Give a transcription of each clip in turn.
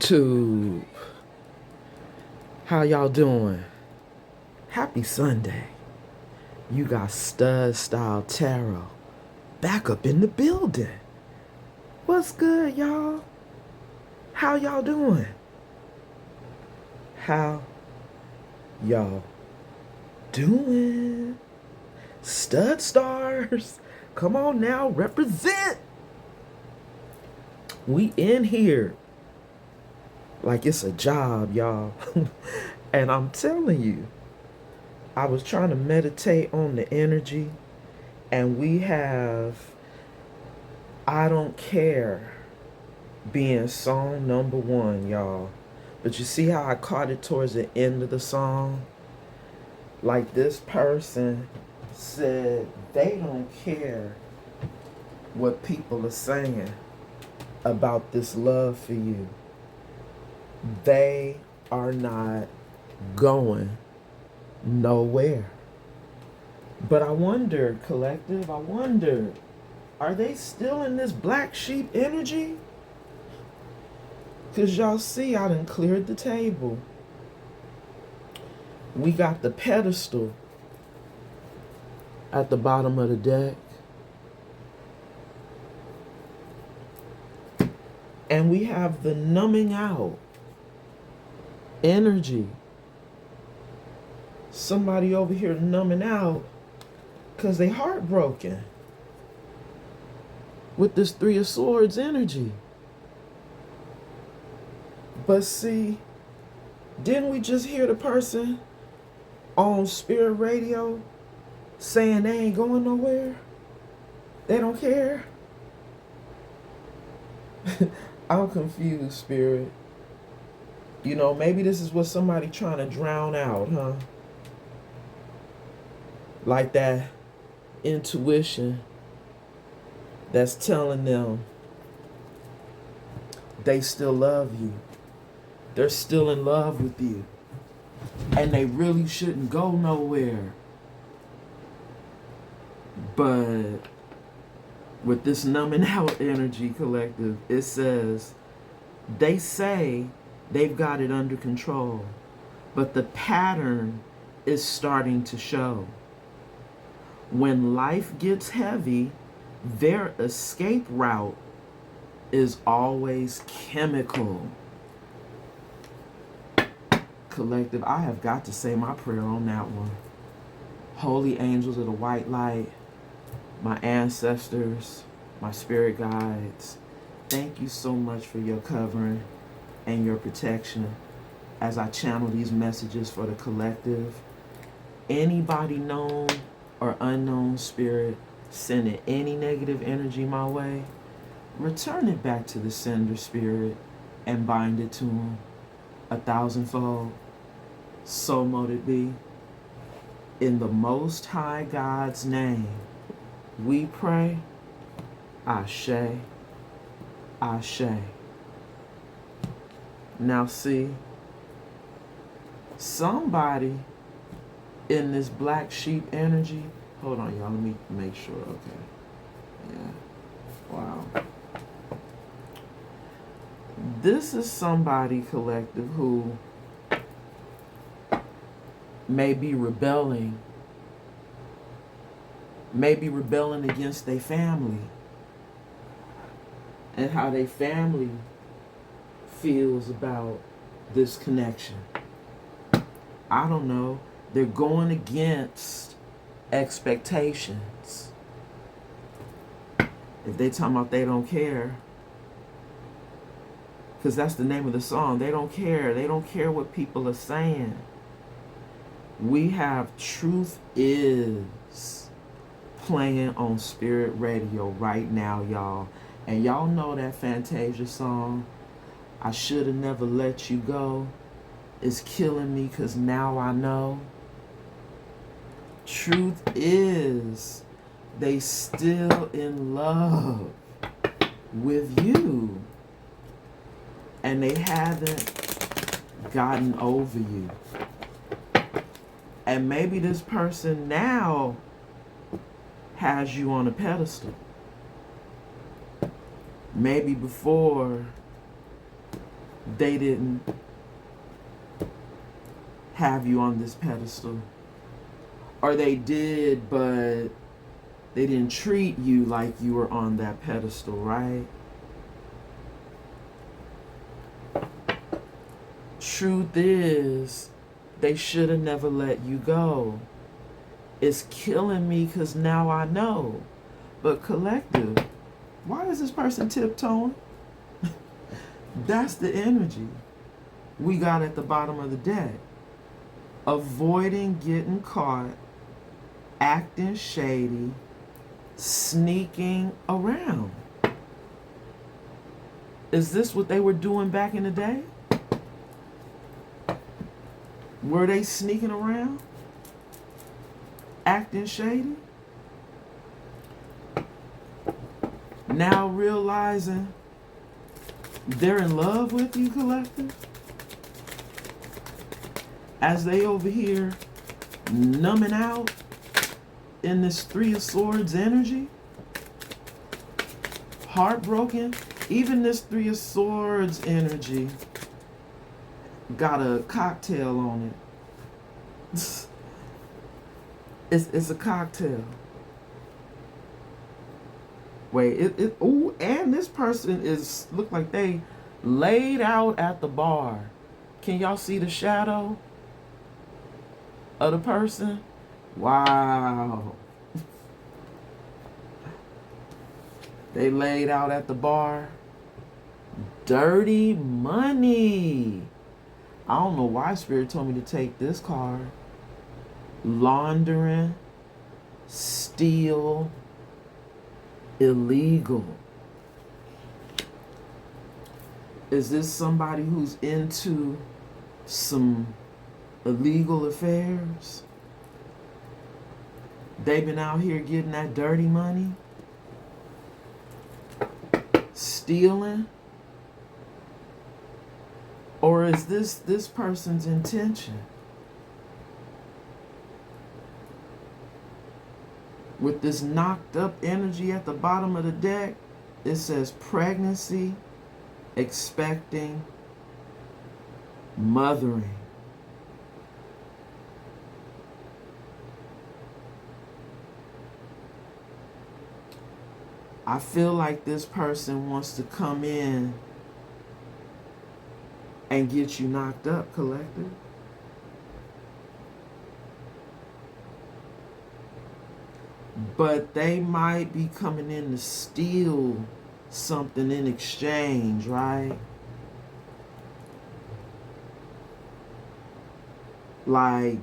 YouTube, how y'all doing? Happy Sunday. You got Stud Style Tarot back up in the building. What's good, y'all? How y'all doing? How y'all doing? Stud Stars, come on now, represent. We in here like it's a job, y'all. And I'm telling you, I was trying to meditate on the energy, and we have I Don't Care being song number 1, y'all. But you see how I caught it towards the end of the song? Like, this person said they don't care what people are saying about this love for you. They are not going nowhere. But I wonder, collective, are they still in this black sheep energy? Because y'all see, I done cleared the table. We got the pedestal at the bottom of the deck. And we have the numbing out energy. Somebody over here numbing out because they heartbroken with this 3 of Swords energy. But see, didn't we just hear the person on Spirit Radio saying they ain't going nowhere? They don't care? I'm confused, Spirit. You know, maybe this is what somebody trying to drown out, huh? Like that intuition that's telling them they still love you. They're still in love with you. And they really shouldn't go nowhere. But with this numbing out energy, collective, it says, they say they've got it under control, but the pattern is starting to show. When life gets heavy, their escape route is always chemical. Collective, I have got to say my prayer on that one. Holy angels of the white light, my ancestors, my spirit guides, thank you so much for your covering and your protection as I channel these messages for the collective. Anybody known or unknown spirit sending any negative energy my way, return it back to the sender, spirit, and bind it to them 1,000-fold. So mote it be. In the Most High God's name, we pray. Ashe, Ashe. Now see, somebody in this black sheep energy, hold on y'all, let me make sure, okay. Yeah, wow. This is somebody, collective, who may be rebelling against their family and how their family feels about this connection. I don't know. They're going against expectations. If they talking about they don't care, because that's the name of the song, they don't care. They don't care what people are saying. We have Truth Is playing on Spirit Radio right now, y'all. And y'all know that Fantasia song, I Should Have Never Let You Go. It's killing me because now I know. Truth is, they still in love with you. And they haven't gotten over you. And maybe this person now has you on a pedestal. Maybe before they didn't have you on this pedestal. Or they did, but they didn't treat you like you were on that pedestal, right? Truth is, they should have never let you go. It's killing me because now I know. But collective, why is this person tiptoeing? That's the energy we got at the bottom of the deck. Avoiding getting caught, acting shady, sneaking around. Is this what they were doing back in the day? Were they sneaking around? Acting shady? Now realizing they're in love with you, collective? As they over here numbing out in this Three of Swords energy? Heartbroken? Even this Three of Swords energy got a cocktail on it. It's a cocktail. Wait, ooh, and this person look like they laid out at the bar. Can y'all see the shadow of the person? Wow. They laid out at the bar. Dirty money. I don't know why Spirit told me to take this card. Laundering, steal, illegal. Is this somebody who's into some illegal affairs? They've been out here getting that dirty money, stealing? Or is this person's intention? With this knocked up energy at the bottom of the deck, it says pregnancy, expecting, mothering. I feel like this person wants to come in and get you knocked up, collective. But they might be coming in to steal something in exchange, right? Like,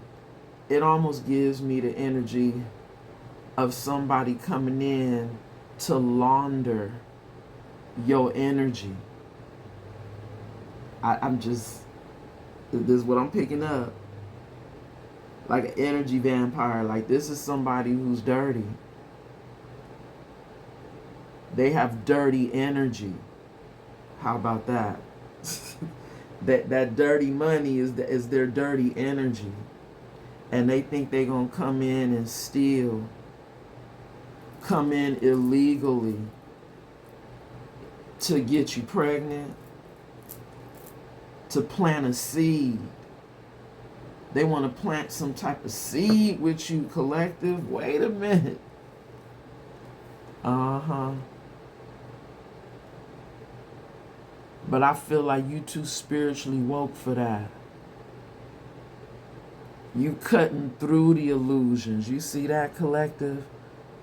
it almost gives me the energy of somebody coming in to launder your energy. I'm just, this is what I'm picking up. Like an energy vampire. Like, this is somebody who's dirty. They have dirty energy. How about that? that dirty money is their dirty energy. And they think they're going to come in and steal. Come in illegally to get you pregnant. To plant a seed. They want to plant some type of seed with you, collective. Wait a minute. But I feel like you too spiritually woke for that. You cutting through the illusions. You see that, collective?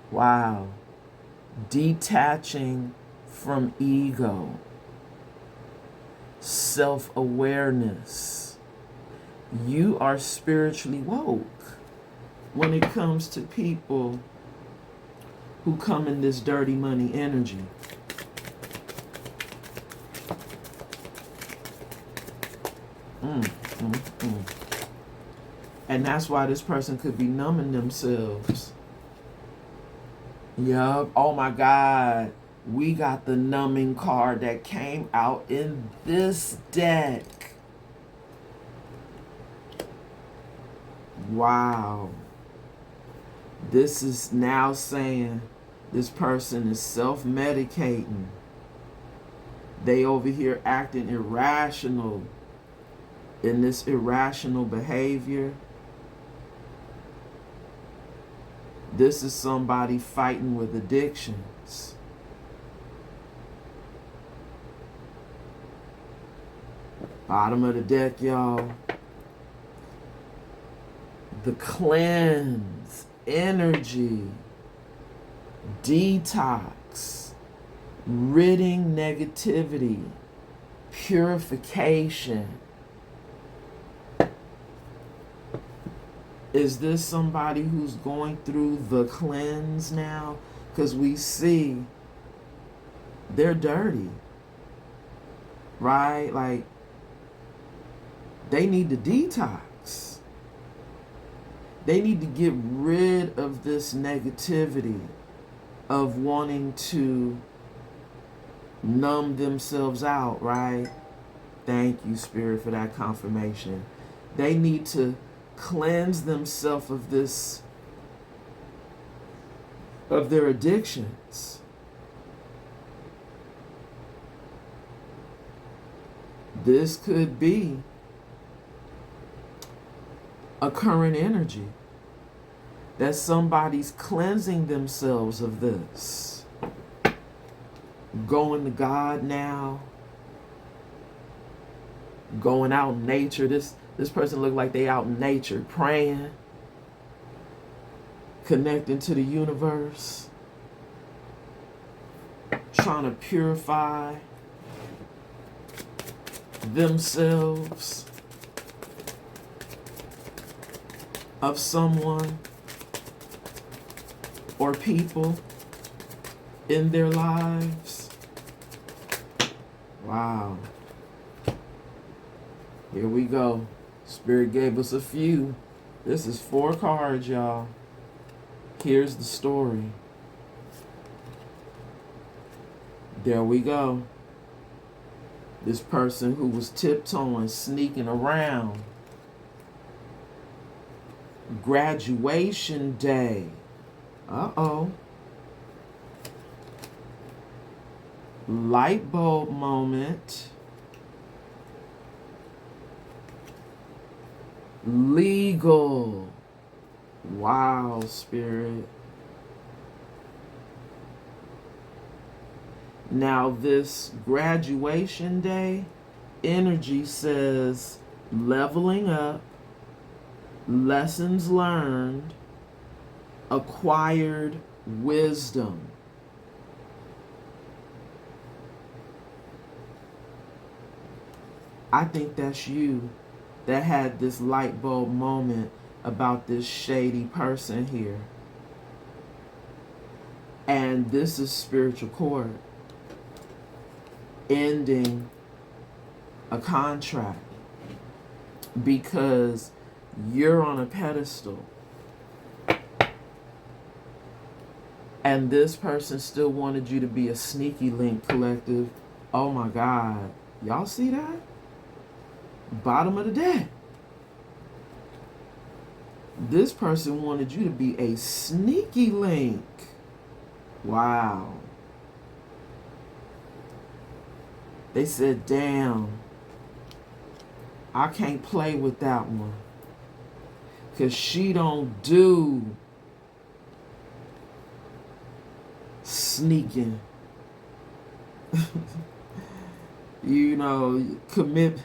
Wow. Detaching from ego. Self-awareness. You are spiritually woke when it comes to people who come in this dirty money energy. And that's why this person could be numbing themselves. Yup. Oh my God. We got the numbing card that came out in this deck. Wow. This is now saying this person is self-medicating. They over here acting irrational in this irrational behavior. This is somebody fighting with addictions. Bottom of the deck, y'all. The cleanse, energy, detox, ridding negativity, purification. Is this somebody who's going through the cleanse now? Because we see they're dirty, right? Like, they need to detox. They need to get rid of this negativity of wanting to numb themselves out, right? Thank you, Spirit, for that confirmation. They need to cleanse themselves of this, of their addictions. This could be a current energy that somebody's cleansing themselves of this. Going to God now. Going out in nature. This person look like they out in nature praying, connecting to the universe, trying to purify themselves of someone or people in their lives. Wow. Here we go. Spirit gave us a few. This is 4 cards, y'all. Here's the story. There we go. This person who was tiptoeing, sneaking around. Graduation day. Uh-oh. Light bulb moment. Legal. Wow, Spirit. Now this graduation day energy says leveling up, lessons learned, acquired wisdom. I think that's you that had this light bulb moment about this shady person here. And this is spiritual court. Ending a contract because you're on a pedestal and this person still wanted you to be a sneaky link, collective. Oh my God. Y'all see that? Bottom of the deck. This person wanted you to be a sneaky link. Wow. They said, damn, I can't play with that one. Because she don't do sneaking. You know, commit.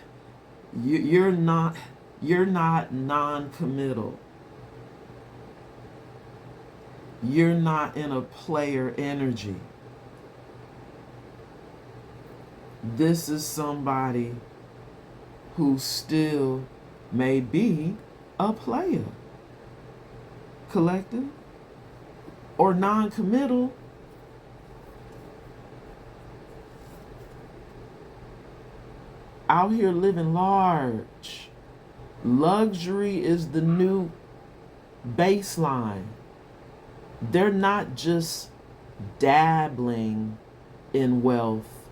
You're not non-committal. You're not in a player energy. This is somebody who still may be a player, collective, or non-committal. Out here living large. Luxury is the new baseline. They're not just dabbling in wealth,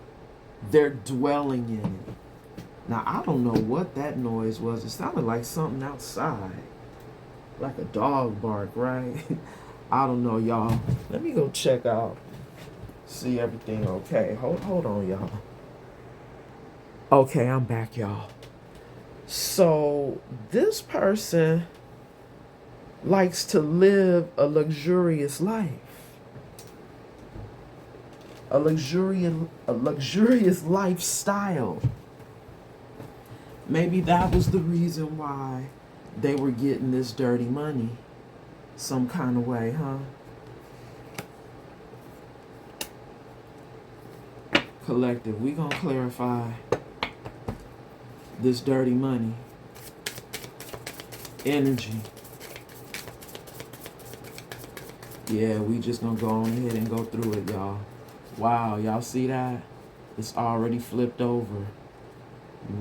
they're dwelling in it. Now, I don't know what that noise was. It sounded like something outside, like a dog bark, right? I don't know, y'all. Let me go check out, see everything okay. Hold on, y'all. Okay, I'm back, y'all. So, this person likes to live a luxurious life. A luxurious lifestyle. Maybe that was the reason why they were getting this dirty money some kind of way, huh? Collective, we gonna clarify this dirty money energy. Yeah, we just gonna go on ahead and go through it, y'all. Wow, y'all see that? It's already flipped over.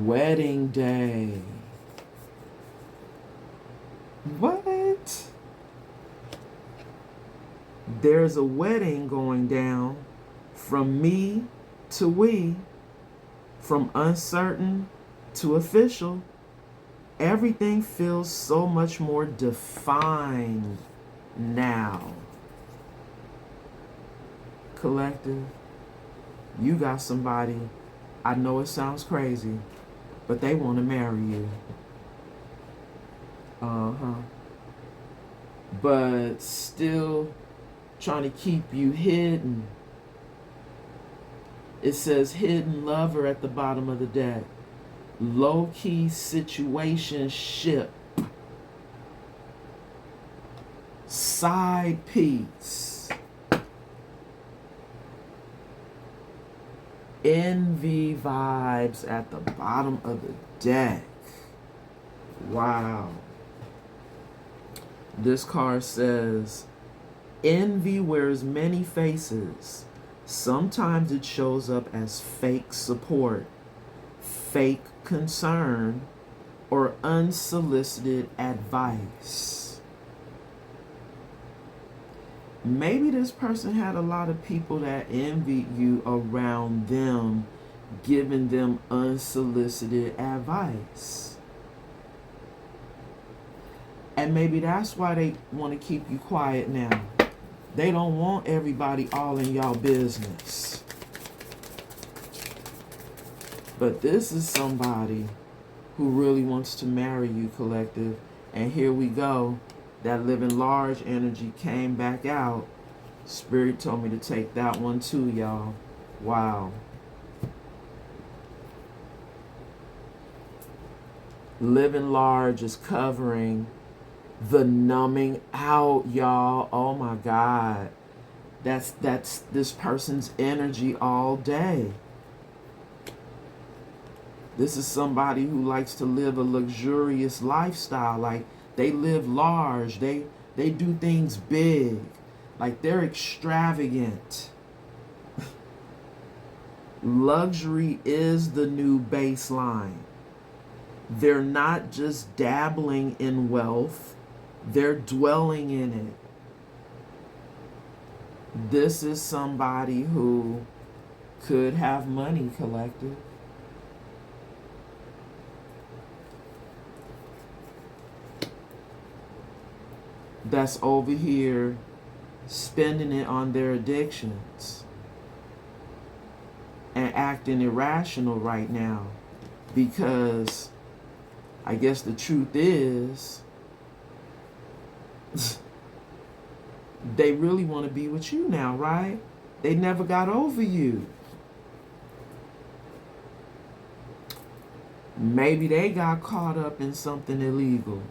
Wedding day. What? There's a wedding going down from me to we, from uncertain to official. Everything feels so much more defined now. Collective, you got somebody, I know it sounds crazy, but they want to marry you. But still trying to keep you hidden. It says hidden lover at the bottom of the deck. Low-key situationship. Side piece. Envy vibes at the bottom of the deck. Wow. This card says, envy wears many faces. Sometimes it shows up as fake support, fake concern, or unsolicited advice. Maybe this person had a lot of people that envied you around them, giving them unsolicited advice. And maybe that's why they want to keep you quiet now. They don't want everybody all in y'all business. But this is somebody who really wants to marry you, collective. And here we go. That living large energy came back out. Spirit told me to take that one too, y'all. Wow. Living large is covering the numbing out, y'all. Oh my God. That's this person's energy all day. This is somebody who likes to live a luxurious lifestyle. Like, they live large. They do things big. Like, they're extravagant. Luxury is the new baseline. They're not just dabbling in wealth. They're dwelling in it. This is somebody who could have money, collective. That's over here spending it on their addictions and acting irrational right now, because I guess the truth is they really want to be with you now, right? They never got over you. Maybe they got caught up in something illegal.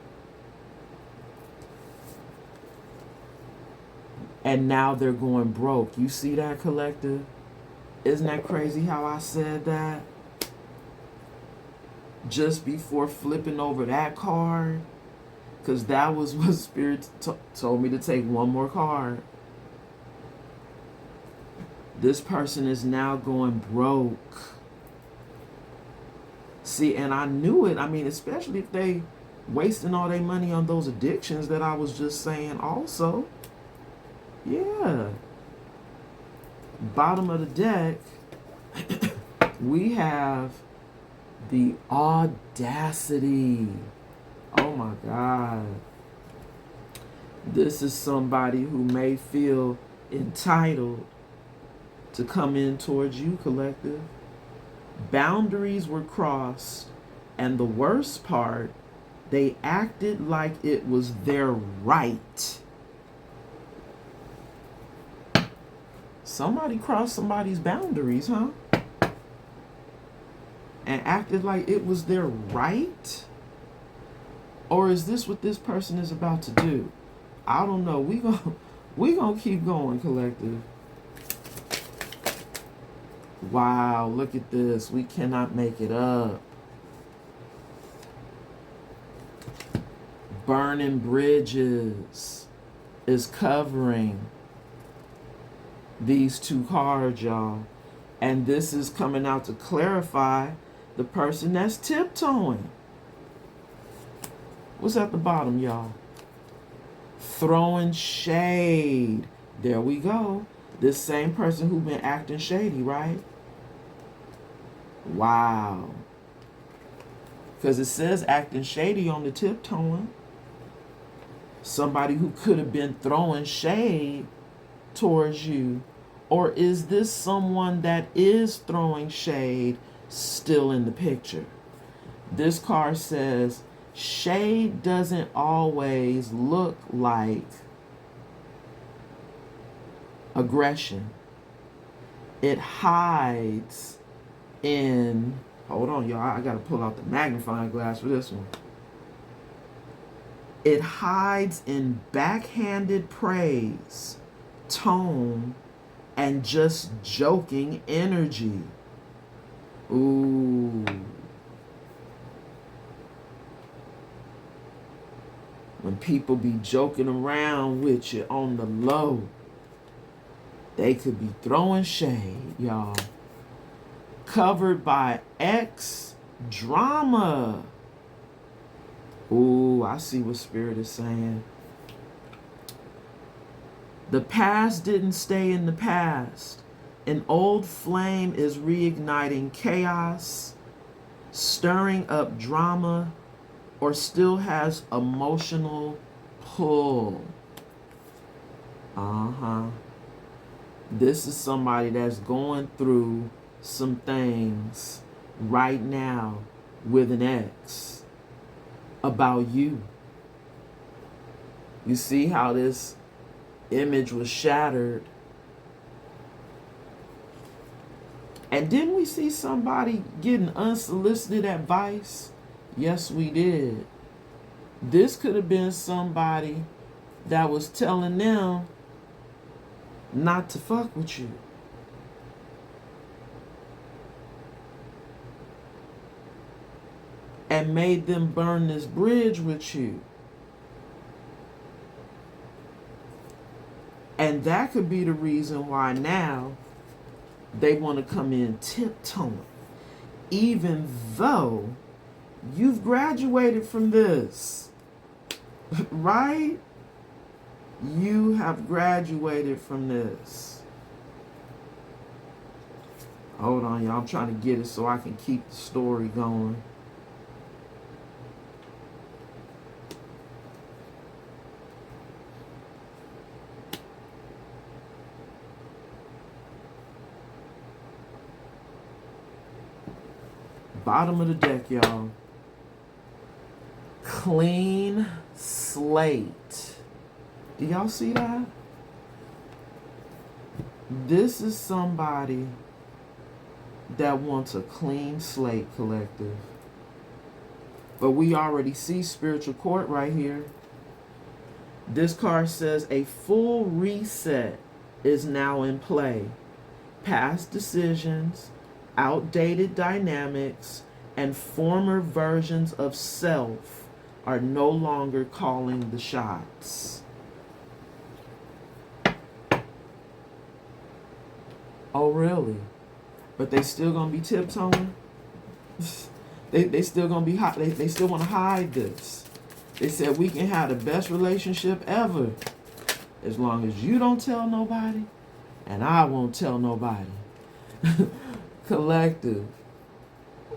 And now they're going broke. You see that, collective? Isn't that crazy how I said that? Just before flipping over that card. Because that was what Spirit told me to take one more card. This person is now going broke. See, and I knew it. I mean, especially if they wasting all their money on those addictions that I was just saying also. Yeah. Bottom of the deck, we have the audacity. Oh my God. This is somebody who may feel entitled to come in towards you, collective. Boundaries were crossed, and the worst part, they acted like it was their right. Somebody crossed somebody's boundaries, huh? And acted like it was their right? Or is this what this person is about to do? I don't know. We gonna keep going, collective. Wow, look at this. We cannot make it up. Burning bridges is covering these two cards, y'all. And this is coming out to clarify the person that's tiptoeing. What's at the bottom, y'all? Throwing shade. There we go. This same person who been acting shady, right? Wow. Because it says acting shady on the tiptoeing. Somebody who could have been throwing shade towards you. Or is this someone that is throwing shade still in the picture? This card says shade doesn't always look like aggression. It hides in, hold on y'all, I gotta pull out the magnifying glass for this one. It hides in backhanded praise, tone, and just joking energy. Ooh. When people be joking around with you on the low, they could be throwing shade, y'all. Covered by X drama. Ooh, I see what Spirit is saying. The past didn't stay in the past. An old flame is reigniting chaos, stirring up drama, or still has emotional pull. This is somebody that's going through some things right now with an ex about you. You see how this image was shattered? And didn't we see somebody getting unsolicited advice? Yes, we did. This could have been somebody that was telling them not to fuck with you. And made them burn this bridge with you. And that could be the reason why now they want to come in tiptoeing. Even though you've graduated from this, right? You have graduated from this. Hold on, y'all. I'm trying to get it so I can keep the story going. Bottom of the deck, y'all. Clean slate. Do y'all see that? This is somebody that wants a clean slate, collective. But we already see spiritual court right here. This card says a full reset is now in play. Past decisions, outdated dynamics, and former versions of self are no longer calling the shots. Oh, really? But they still gonna be tiptoeing? They still gonna be hot. They still want to hide this. They said we can have the best relationship ever as long as you don't tell nobody and I won't tell nobody. Collective.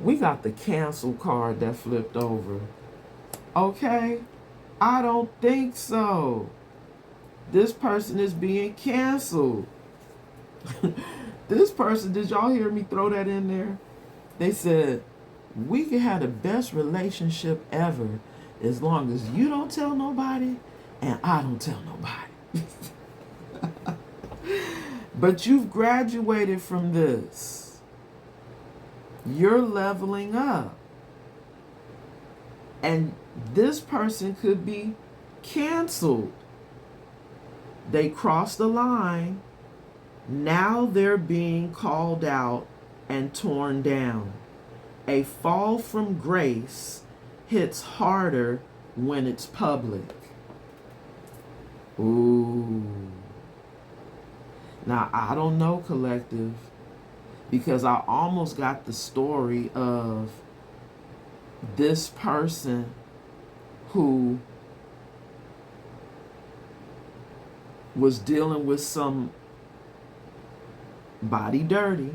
We got the cancel card that flipped over. Okay? I don't think so. This person is being canceled. This person, did y'all hear me throw that in there? They said, we can have the best relationship ever as long as you don't tell nobody and I don't tell nobody. But you've graduated from this. You're leveling up. And this person could be canceled. They crossed the line. Now they're being called out and torn down. A fall from grace hits harder when it's public. Ooh. Now, I don't know, collective, because I almost got the story of this person who was dealing with some body dirty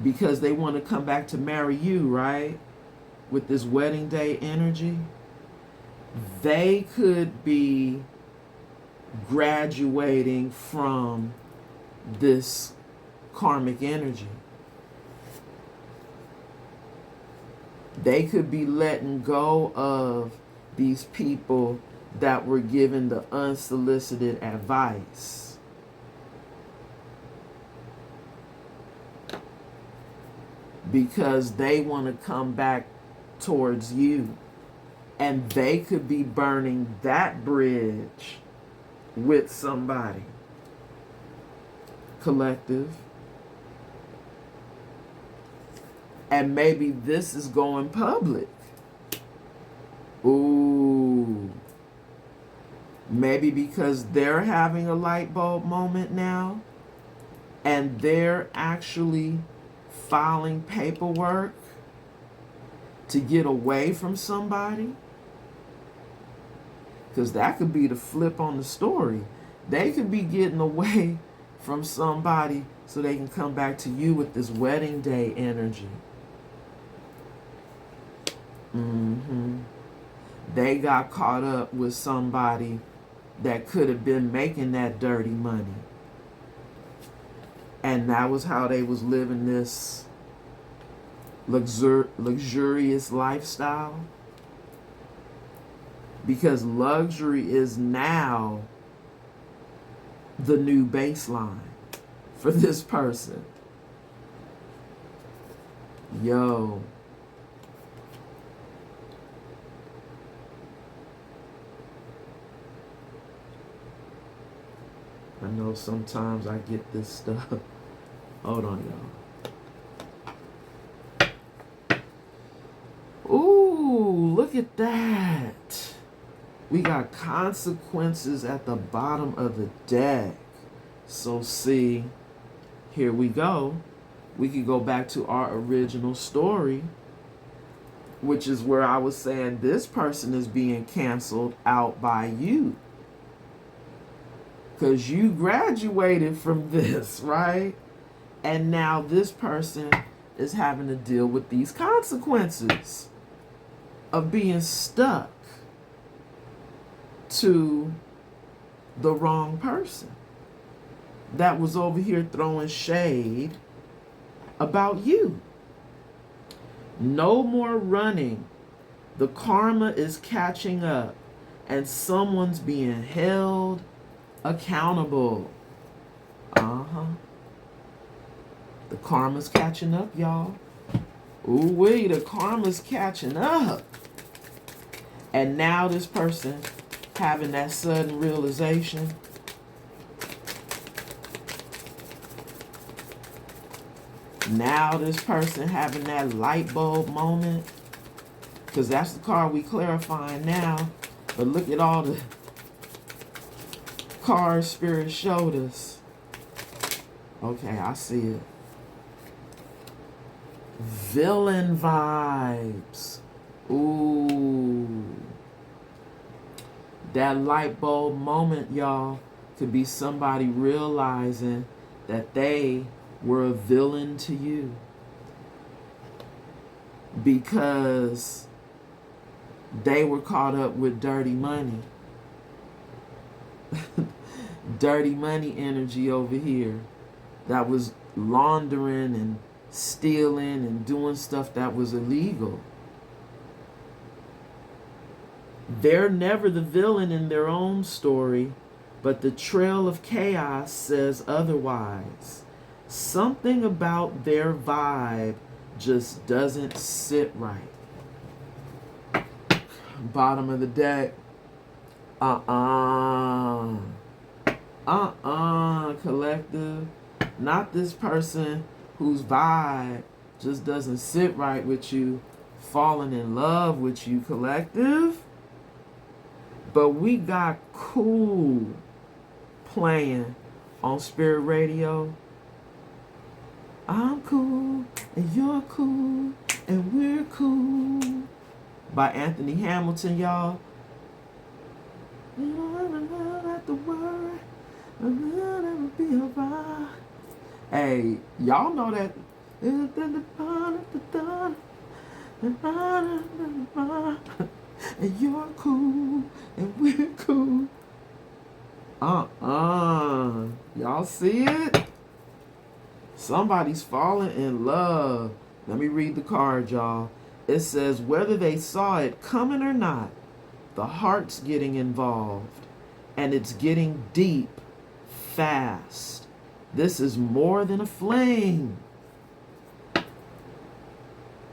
because they want to come back to marry you, right? With this wedding day energy. They could be graduating from this karmic energy. They could be letting go of these people that were given the unsolicited advice. Because they want to come back towards you. And they could be burning that bridge with somebody. Collective. And maybe this is going public. Ooh. Maybe because they're having a light bulb moment now. And they're actually filing paperwork to get away from somebody. Because that could be the flip on the story. They could be getting away from somebody so they can come back to you with this wedding day energy. They got caught up with somebody that could have been making that dirty money. And that was how they was living this luxurious lifestyle. Because luxury is now the new baseline for this person. Yo. I know sometimes I get this stuff. Hold on, y'all. Ooh, look at that. We got consequences at the bottom of the deck. So see, here we go. We could go back to our original story, which is where I was saying this person is being canceled out by you. Because you graduated from this, right? And now this person is having to deal with these consequences of being stuck to the wrong person that was over here throwing shade about you. No more running. The karma is catching up and someone's being held accountable. The karma's catching up, y'all. Ooh-wee, the karma's catching up. And now this person having that sudden realization. Now this person having that light bulb moment. Because that's the card we clarifying now. But look at all the cards Spirit showed us. Okay, I see it. Villain vibes. Ooh. That light bulb moment, y'all, could be somebody realizing that they were a villain to you because they were caught up with dirty money. Dirty money energy over here that was laundering and stealing and doing stuff that was illegal. They're never the villain in their own story, but the trail of chaos says otherwise. Something about their vibe just doesn't sit right. Bottom of the deck. Collective. Not this person whose vibe just doesn't sit right with you, falling in love with you, collective. But we got cool playing on Spirit Radio. I'm cool, and you're cool, and we're cool. By Anthony Hamilton, y'all. You don't have to worry, I'll never be alright. Hey, y'all know that. And you're cool, and we're cool. Y'all see it? Somebody's falling in love. Let me read the card, y'all. It says, whether they saw it coming or not, the heart's getting involved. And it's getting deep, fast. This is more than a fling.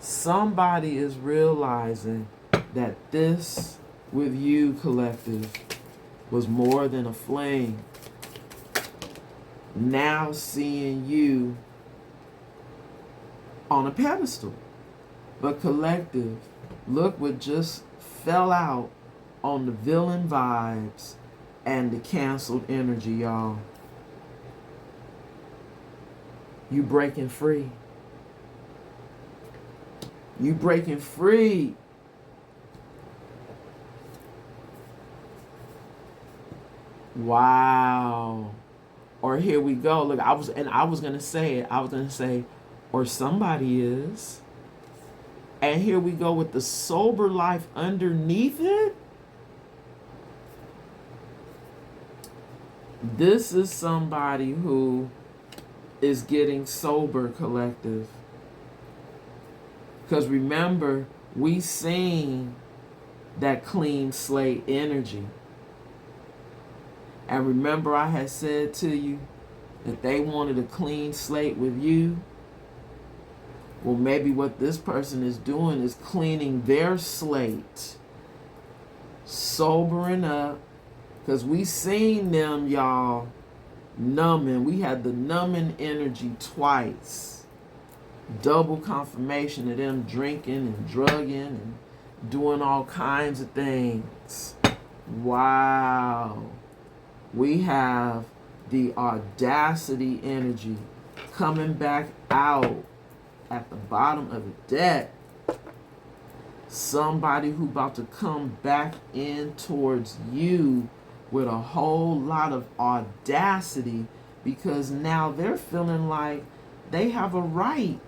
Somebody is realizing that this with you, collective, was more than a fling. Now seeing you on a pedestal. But collective, look what just fell out on the villain vibes and the canceled energy, y'all. You breaking free. You breaking free. Wow. Or here we go. Look, I was gonna say it. I was gonna say, or somebody is. And here we go with the sober life underneath it. This is somebody who is getting sober, collective. Because remember, we seen that clean slate energy. And remember I had said to you that they wanted a clean slate with you. Well, maybe what this person is doing is cleaning their slate. Sobering up. Because we seen them, y'all, numbing. We had the numbing energy twice. Double confirmation of them drinking and drugging and doing all kinds of things. Wow. We have the audacity energy coming back out at the bottom of the deck. Somebody who about to come back in towards you with a whole lot of audacity, because now they're feeling like they have a right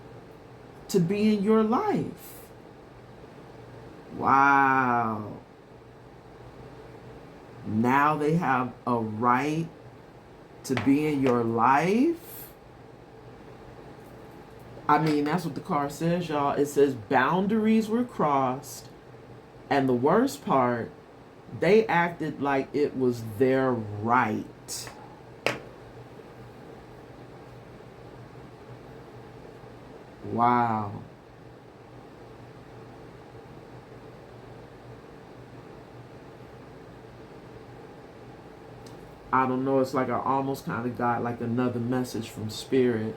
to be in your life. Wow. Now they have a right to be in your life. I mean, that's what the card says, y'all. It says boundaries were crossed. And the worst part, they acted like it was their right. Wow. I don't know, it's like I almost kind of got like another message from Spirit.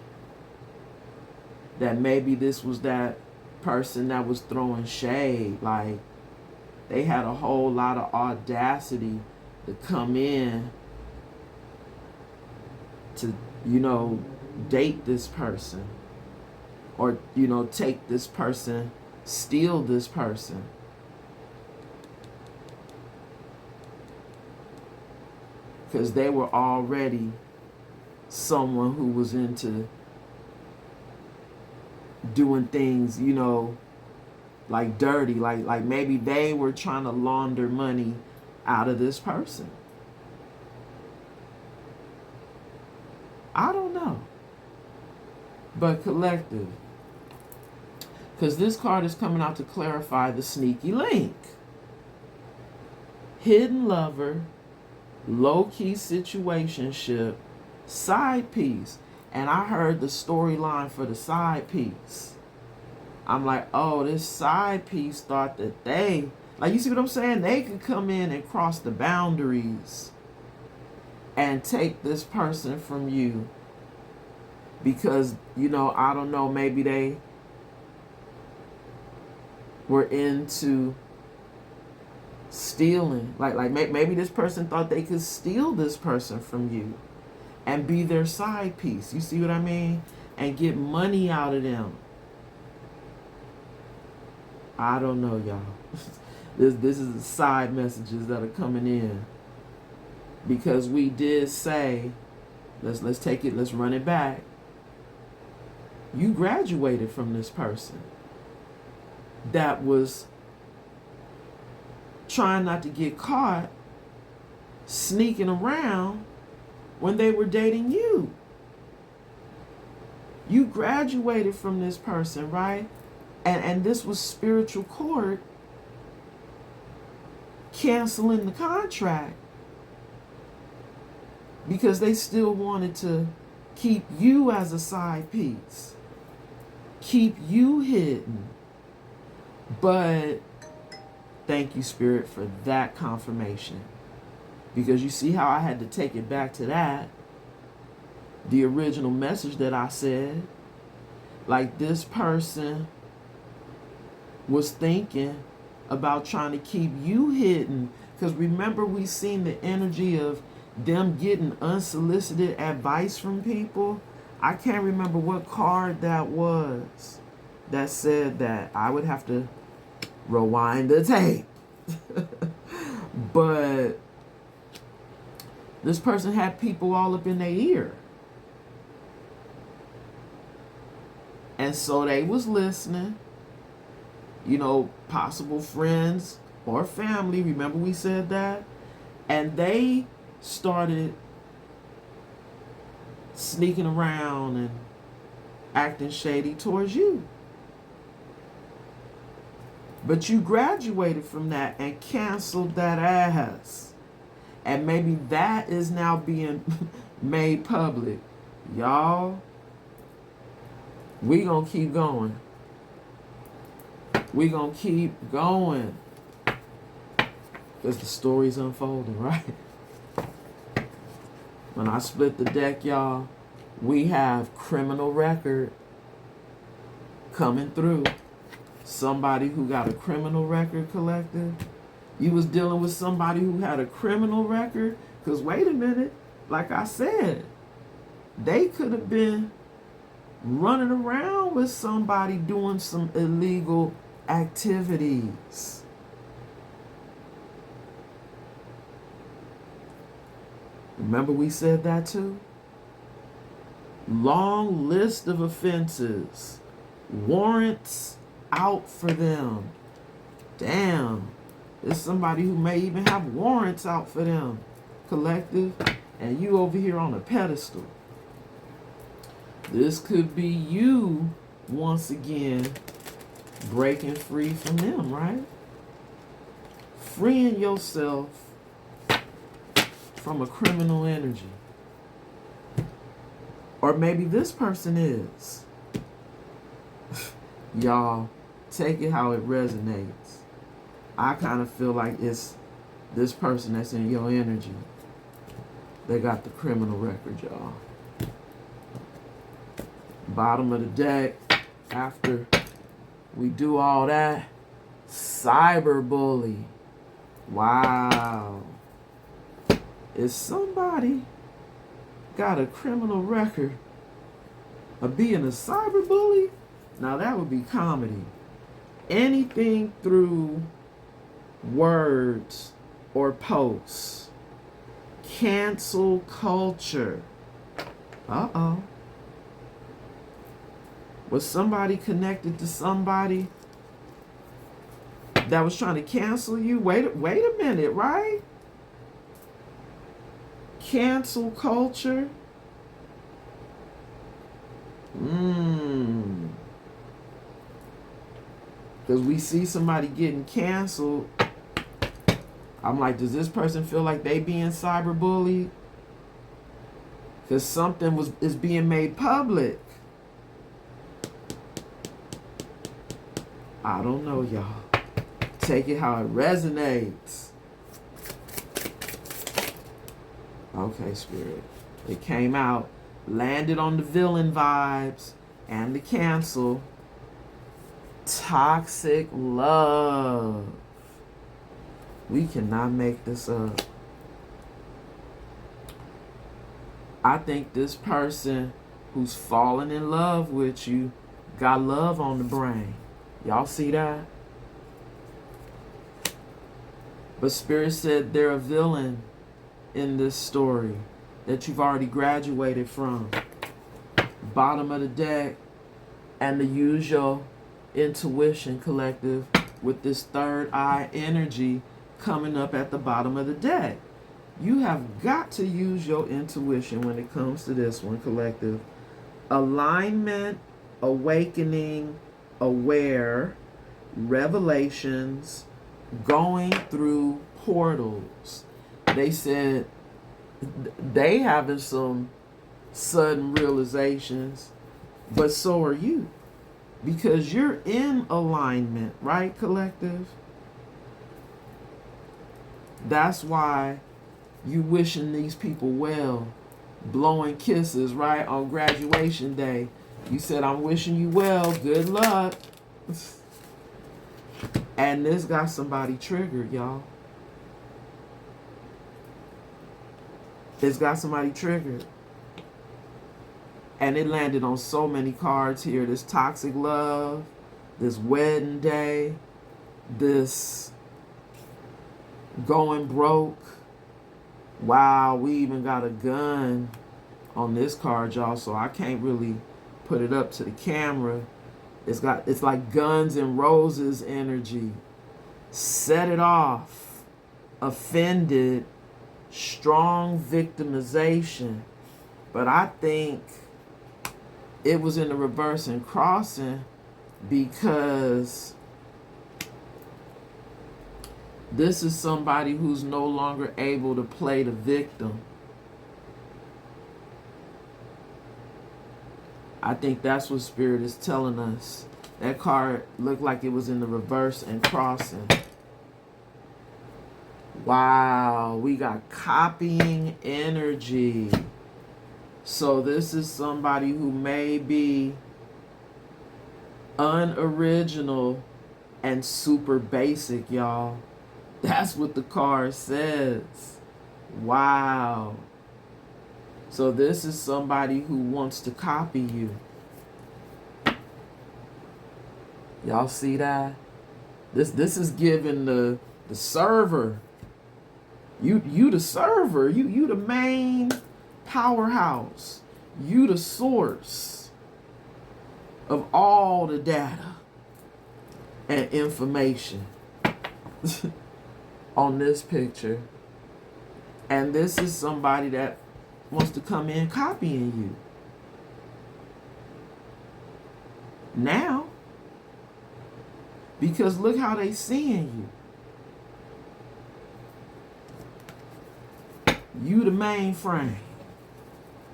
That maybe this was that person that was throwing shade. Like, they had a whole lot of audacity to come in to, date this person. Or, take this person, steal this person. because they were already someone who was into doing things, you know, like dirty, like maybe they were trying to launder money out of this person. I don't know. But collective, because this card is coming out to clarify the sneaky link. Hidden lover, low-key situationship, side piece. And I heard the storyline for the side piece. I'm like, oh, this side piece thought that they, like, you see what I'm saying? They could come in and cross the boundaries and take this person from you because, you know, I don't know, maybe they were into stealing. Like maybe this person thought they could steal this person from you and be their side piece. You see what I mean? And get money out of them. I don't know, y'all. This is the side messages that are coming in. Because we did say, let's take it, let's run it back. You graduated from this person that was trying not to get caught sneaking around when they were dating you. You graduated from this person, right? And this was spiritual court canceling the contract because they still wanted to keep you as a side piece, keep you hidden. But thank you, Spirit, for that confirmation. Because you see how I had to take it back to that. The original message that I said, like this person was thinking about trying to keep you hidden. Because remember, we seen the energy of them getting unsolicited advice from people. I can't remember what card that was that said that. I would have to rewind the tape. But this person had people all up in their ear. And so they was listening. You know, possible friends or family. Remember we said that? And they started sneaking around and acting shady towards you. But you graduated from that and canceled that ass. And maybe that is now being made public. Y'all, we gonna keep going. We gonna keep going. Because the story's unfolding, right? When I split the deck, y'all, we have criminal record coming through. Somebody who got a criminal record, collective. You was dealing with somebody who had a criminal record. Because wait a minute, like I said, they could have been running around with somebody doing some illegal activities. Remember we said that too? Long list of offenses. Warrants out for them. Damn. There's somebody who may even have warrants out for them, collective. And you over here on a pedestal. This could be you once again breaking free from them, right? Freeing yourself from a criminal energy. Or maybe this person is. Y'all, take it how it resonates. I kind of feel like it's this person that's in your energy. They got the criminal record, y'all. Bottom of the deck, after we do all that, cyberbully. Wow. If somebody got a criminal record of being a cyberbully, now that would be comedy. Anything through words or posts Cancel culture. Uh-oh. Was somebody connected to somebody that was trying to cancel you? Wait a minute, right? Cancel culture. Because we see somebody getting canceled. I'm like, does this person feel like they being cyberbullied? Because something is being made public. I don't know, y'all. Take it how it resonates. Okay, Spirit. It came out, landed on the villain vibes and the cancel. Toxic love. We cannot make this up. I think this person who's fallen in love with you got love on the brain. Y'all see that? But Spirit said they're a villain in this story that you've already graduated from. Bottom of the deck, and to use your intuition, collective, with this third eye energy coming up at the bottom of the deck. You have got to use your intuition when it comes to this one, collective. Alignment, awakening, aware, revelations, going through portals. They said they having some sudden realizations, but so are you. Because you're in alignment, right, collective? That's why you wishing these people well, blowing kisses, right, on graduation day. You said, I'm wishing you well, good luck. And this got somebody triggered, y'all. It's got somebody triggered. And it landed on so many cards here. This toxic love, this wedding day, this going broke. Wow, we even got a gun on this card, y'all, so I can't really put it up to the camera. It's like Guns and Roses energy. Set it off. Offended. Strong victimization. But I think it was in the reverse and crossing because this is somebody who's no longer able to play the victim. I think that's what Spirit is telling us. That card looked like it was in the reverse and crossing. Wow, we got copying energy. So this is somebody who may be unoriginal and super basic, y'all. That's what the card says. Wow. So this is somebody who wants to copy you. Y'all see that? This is giving the server. You the server. You the main powerhouse. You the source of all the data and information on this picture. And this is somebody that wants to come in copying you. Now, because look how they seeing you. You the mainframe,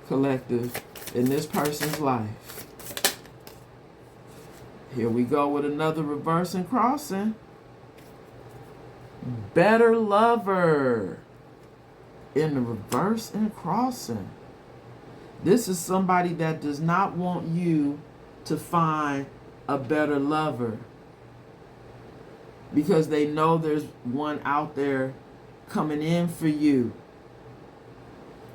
collective, in this person's life. Here we go with another reverse and crossing. Better lover. In the reverse and crossing. This is somebody that does not want you to find a better lover. Because they know there's one out there coming in for you.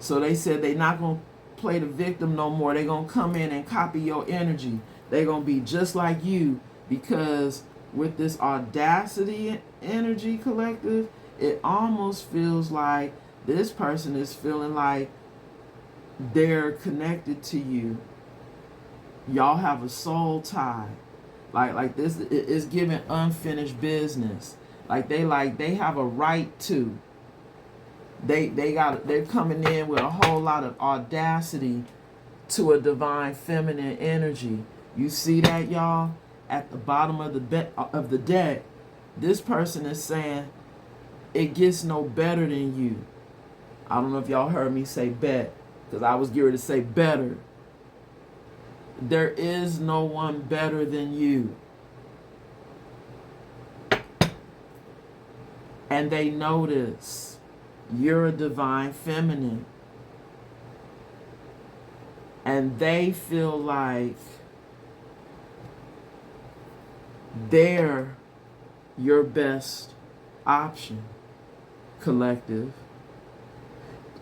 So they said they're not going to play the victim no more. They're going to come in and copy your energy. They're going to be just like you. Because with this audacity energy, collective, it almost feels like This person is feeling like they're connected to you. Y'all have a soul tie. Like this is giving unfinished business. They have a right to. They're coming in with a whole lot of audacity to a divine feminine energy. You see that, y'all? At the bottom of the deck, this person is saying it gets no better than you. I don't know if y'all heard me say bet, because I was geared to say better. There is no one better than you. And they notice you're a divine feminine. And they feel like they're your best option, collective.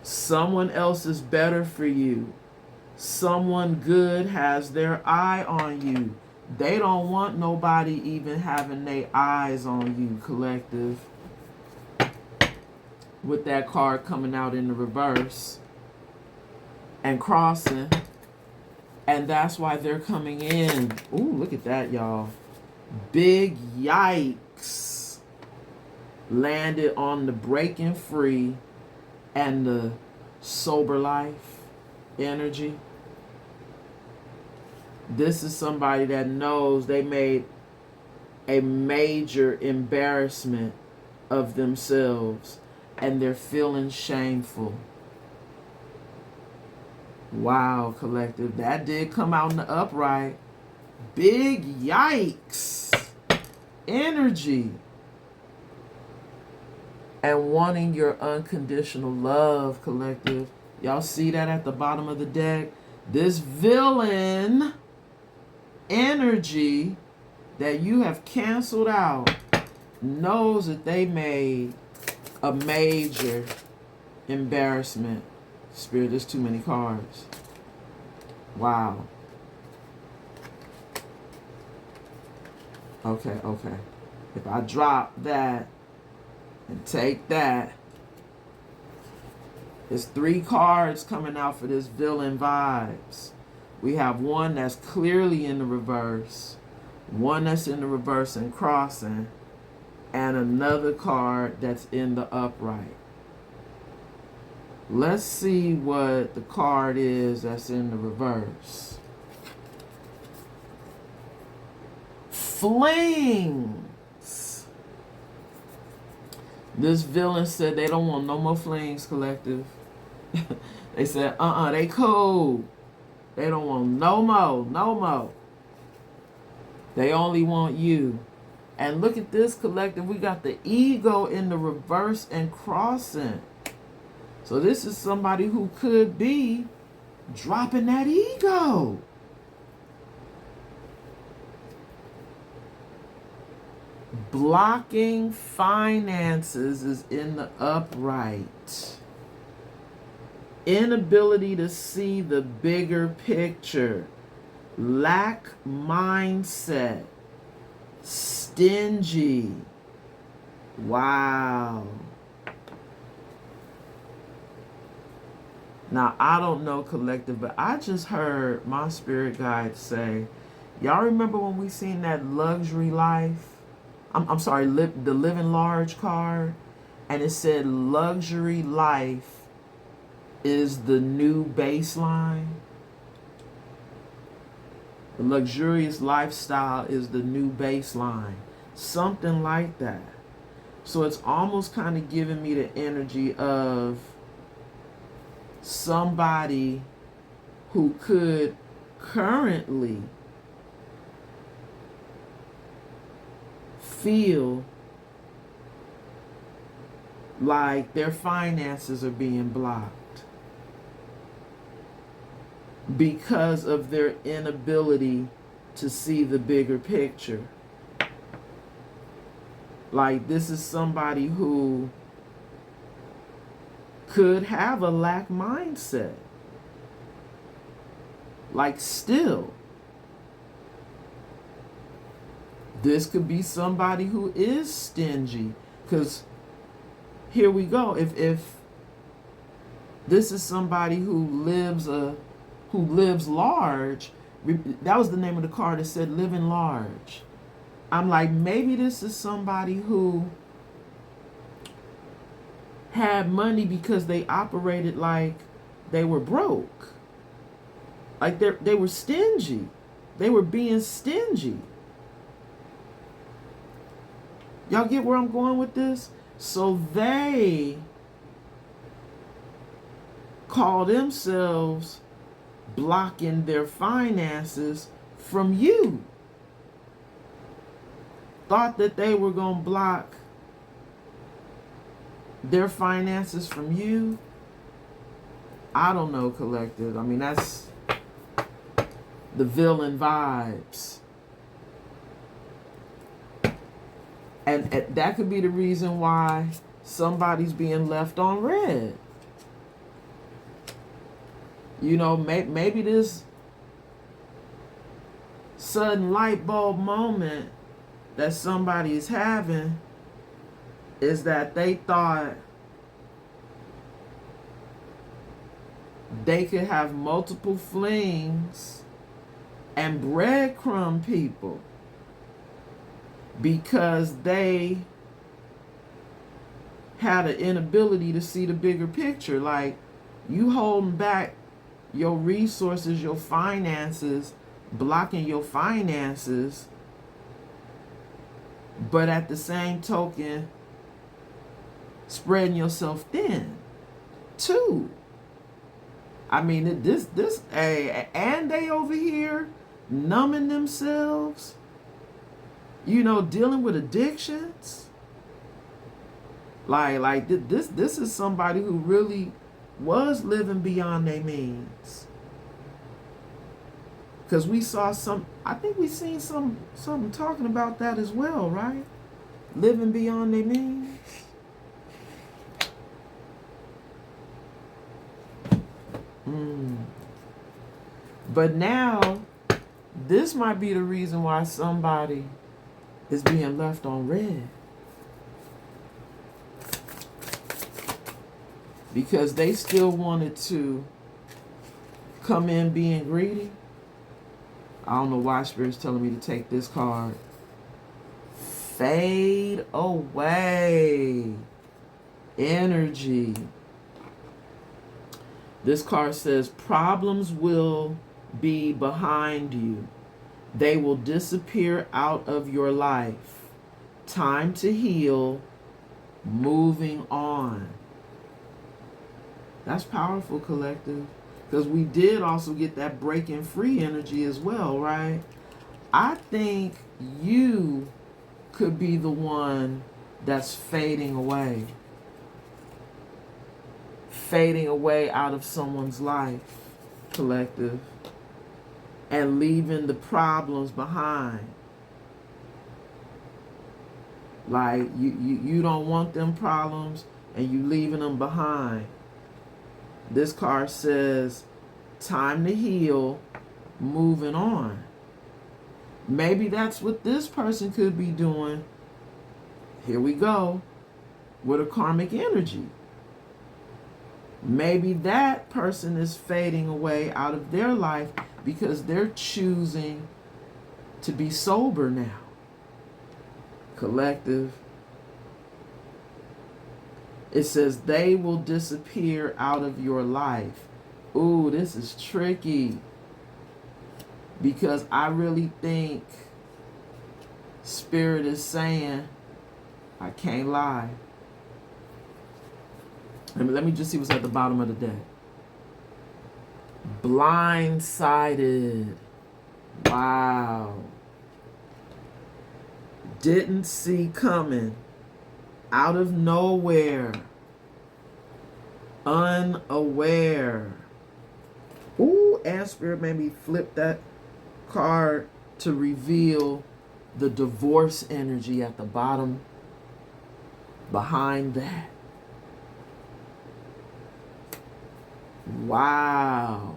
Someone else is better for you. Someone good has their eye on you. They don't want nobody even having their eyes on you, collective. With that card coming out in the reverse and crossing. And that's why they're coming in. Ooh, look at that, y'all. Big yikes. Landed on the breaking free and the sober life energy. This is somebody that knows they made a major embarrassment of themselves and they're feeling shameful. Wow, collective. That did come out in the upright. Big yikes. Energy. And wanting your unconditional love, collective. Y'all see that at the bottom of the deck? This villain energy that you have canceled out knows that they made a major embarrassment. Spirit, there's too many cards. Wow. Okay. If I drop that and take that, there's 3 cards coming out for this villain vibes. We have one that's clearly in the reverse, one that's in the reverse and crossing, and another card that's in the upright. Let's see what the card is that's in the reverse. Flings. This villain said they don't want no more flings, collective. They said, they cool. They don't want no more. They only want you. And look at this, collective. We got the ego in the reverse and crossing. So this is somebody who could be dropping that ego. Blocking finances is in the upright. Inability to see the bigger picture. Lack mindset. Stingy. Wow. Now, I don't know, collective, but I just heard my spirit guide say, y'all remember when we seen that luxury life? I'm sorry, the living large card, and it said luxury life is the new baseline. The luxurious lifestyle is the new baseline. Something like that. So it's almost kind of giving me the energy of somebody who could currently feel like their finances are being blocked because of their inability to see the bigger picture. Like, this is somebody who could have a lack mindset. Like, still. This could be somebody who is stingy. Because here we go. If This is somebody who lives large. That was the name of the card that said living large. I'm like, maybe this is somebody who had money because they operated like they were broke. Like they were stingy. They were being stingy. Y'all get where I'm going with this? So they call themselves blocking their finances from you. Thought that they were going to block their finances from you. I don't know, collective. I mean, that's the villain vibes. And that could be the reason why somebody's being left on red. You know, maybe this sudden light bulb moment that somebody is having is that they thought they could have multiple flings and breadcrumb people because they had an inability to see the bigger picture. Like, you holding back your resources, your finances, blocking your finances, but at the same token, spreading yourself thin too. I mean, and they over here numbing themselves, you know, dealing with addictions. Like this is somebody who really was living beyond their means. Because we saw I think we seen something talking about that as well, right? Living beyond their means. But now, this might be the reason why somebody is being left on red. Because they still wanted to come in being greedy. I don't know why Spirit's telling me to take this card. Fade away. Energy. This card says problems will be behind you. They will disappear out of your life. Time to heal. Moving on. That's powerful, collective. Because we did also get that breaking free energy as well, right? I think you could be the one that's fading away. Fading away out of someone's life, collective. And leaving the problems behind. Like, you don't want them problems and you leaving them behind. This card says, time to heal, moving on. Maybe that's what this person could be doing. Here we go. With a karmic energy. Maybe that person is fading away out of their life because they're choosing to be sober now. Collective. It says they will disappear out of your life. Ooh, this is tricky. Because I really think Spirit is saying, I can't lie. Let me just see what's at the bottom of the deck. Blindsided. Wow. Didn't see coming. Out of nowhere. Unaware. Ooh, and Spirit made me flip that card to reveal the divorce energy at the bottom behind that. Wow.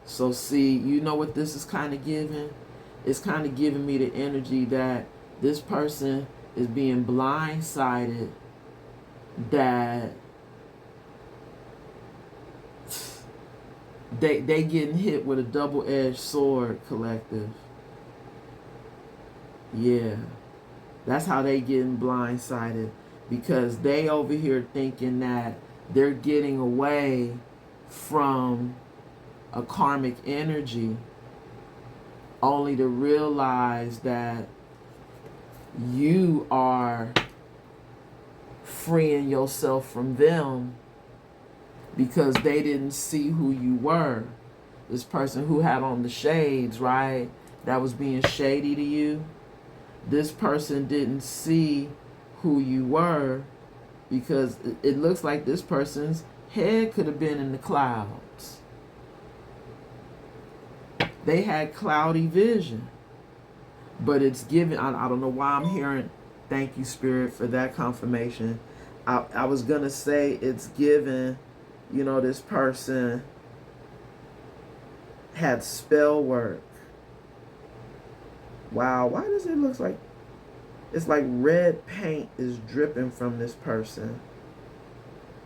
So see, you know what this is kind of giving? It's kind of giving me the energy that this person is being blindsided, that They getting hit with a double-edged sword, collective. Yeah. That's how they getting blindsided, because they over here thinking that they're getting away from a karmic energy, only to realize that you are freeing yourself from them because they didn't see who you were. This person who had on the shades, right, that was being shady to you, this person didn't see who you were, because it looks like this person's head could have been in the clouds. They had cloudy vision. But it's given, I don't know why I'm hearing, thank you, Spirit, for that confirmation. I was going to say it's given, this person had spell work. Wow, why does it look like, it's like red paint is dripping from this person?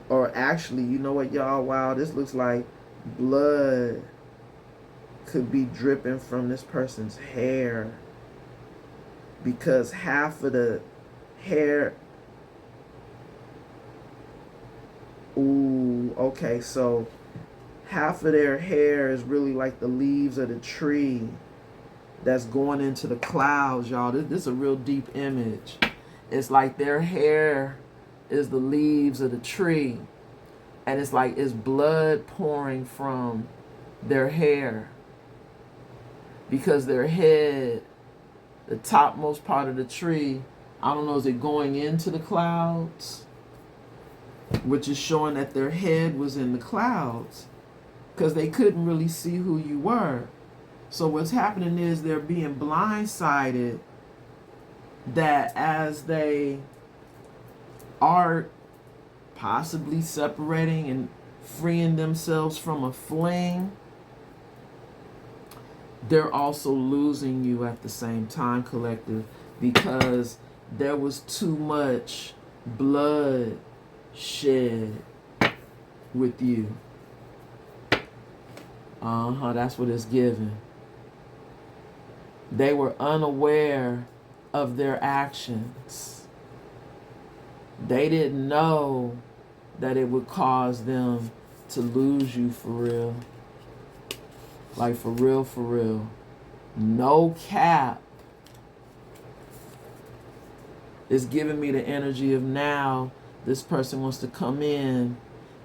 Or actually, you know what, y'all? Wow, this looks like blood could be dripping from this person's hair, because half of the hair, ooh, okay, so half of their hair is really like the leaves of the tree that's going into the clouds, y'all. This is a real deep image. It's like their hair is the leaves of the tree, and it's like it's blood pouring from their hair, because their head, the topmost part of the tree, I don't know, is it going into the clouds? Which is showing that their head was in the clouds, because they couldn't really see who you were. So what's happening is they're being blindsided, that as they are possibly separating and freeing themselves from a fling, they're also losing you at the same time, collective, because there was too much blood shed with you. That's what it's given. They were unaware of their actions. They didn't know that it would cause them to lose you for real. Like for real, for real. No cap. It's giving me the energy of now this person wants to come in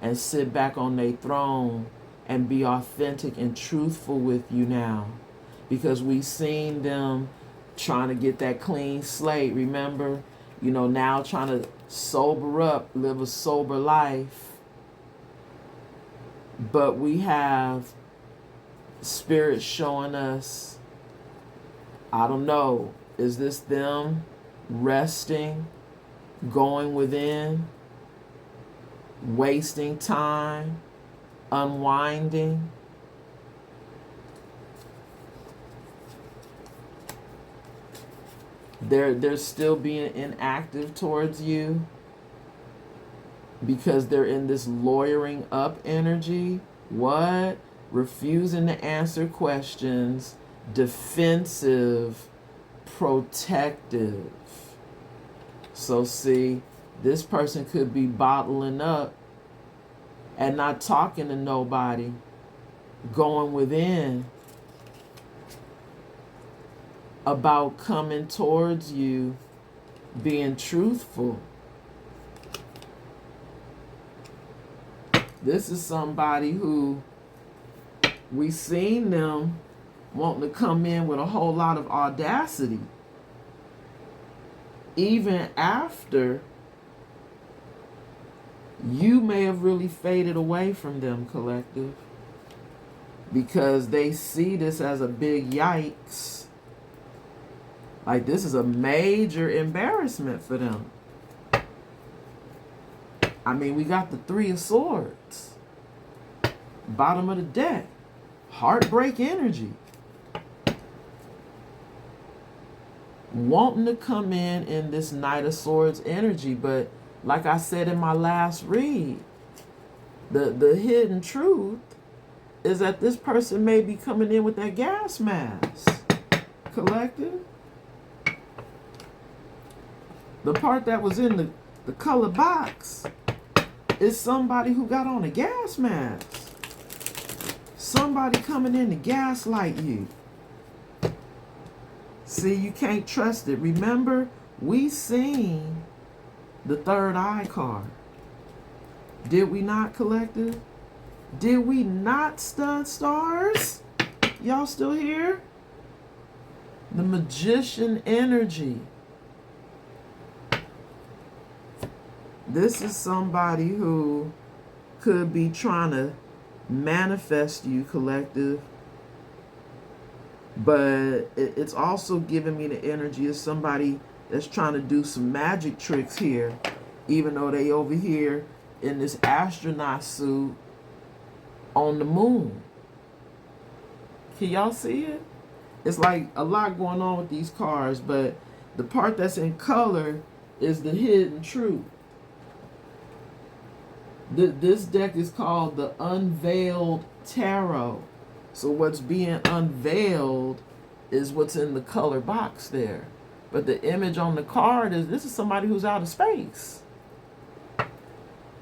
and sit back on their throne and be authentic and truthful with you now. Because we've seen them trying to get that clean slate, remember? Now trying to sober up, live a sober life. But we have Spirit showing us, I don't know, is this them resting, going within, wasting time, unwinding? They're still being inactive towards you because they're in this lawyering up energy. What? Refusing to answer questions, defensive, protective. So see, this person could be bottling up and not talking to nobody, going within about coming towards you, being truthful. This is somebody who we seen them wanting to come in with a whole lot of audacity, even after you may have really faded away from them, collective, because they see this as a big yikes. Like, this is a major embarrassment for them. I mean, we got the Three of Swords, bottom of the deck, heartbreak energy, wanting to come in this Knight of Swords energy. But like I said in my last read, the hidden truth is that this person may be coming in with that gas mask. Collective. The part that was in the color box is somebody who got on a gas mask. Somebody coming in to gaslight you. See, you can't trust it. Remember, we seen the third eye card. Did we not, collective? Did we not, stud stars? Y'all still here? The magician energy. This is somebody who could be trying to manifest you, collective. But it's also giving me the energy of somebody that's trying to do some magic tricks here, even though they over here in this astronaut suit on the moon. Can y'all see it? It's like a lot going on with these cards, but the part that's in color is the hidden truth. This deck is called the Unveiled Tarot. So what's being unveiled is what's in the color box there. But the image on the card is, this is somebody who's out of space.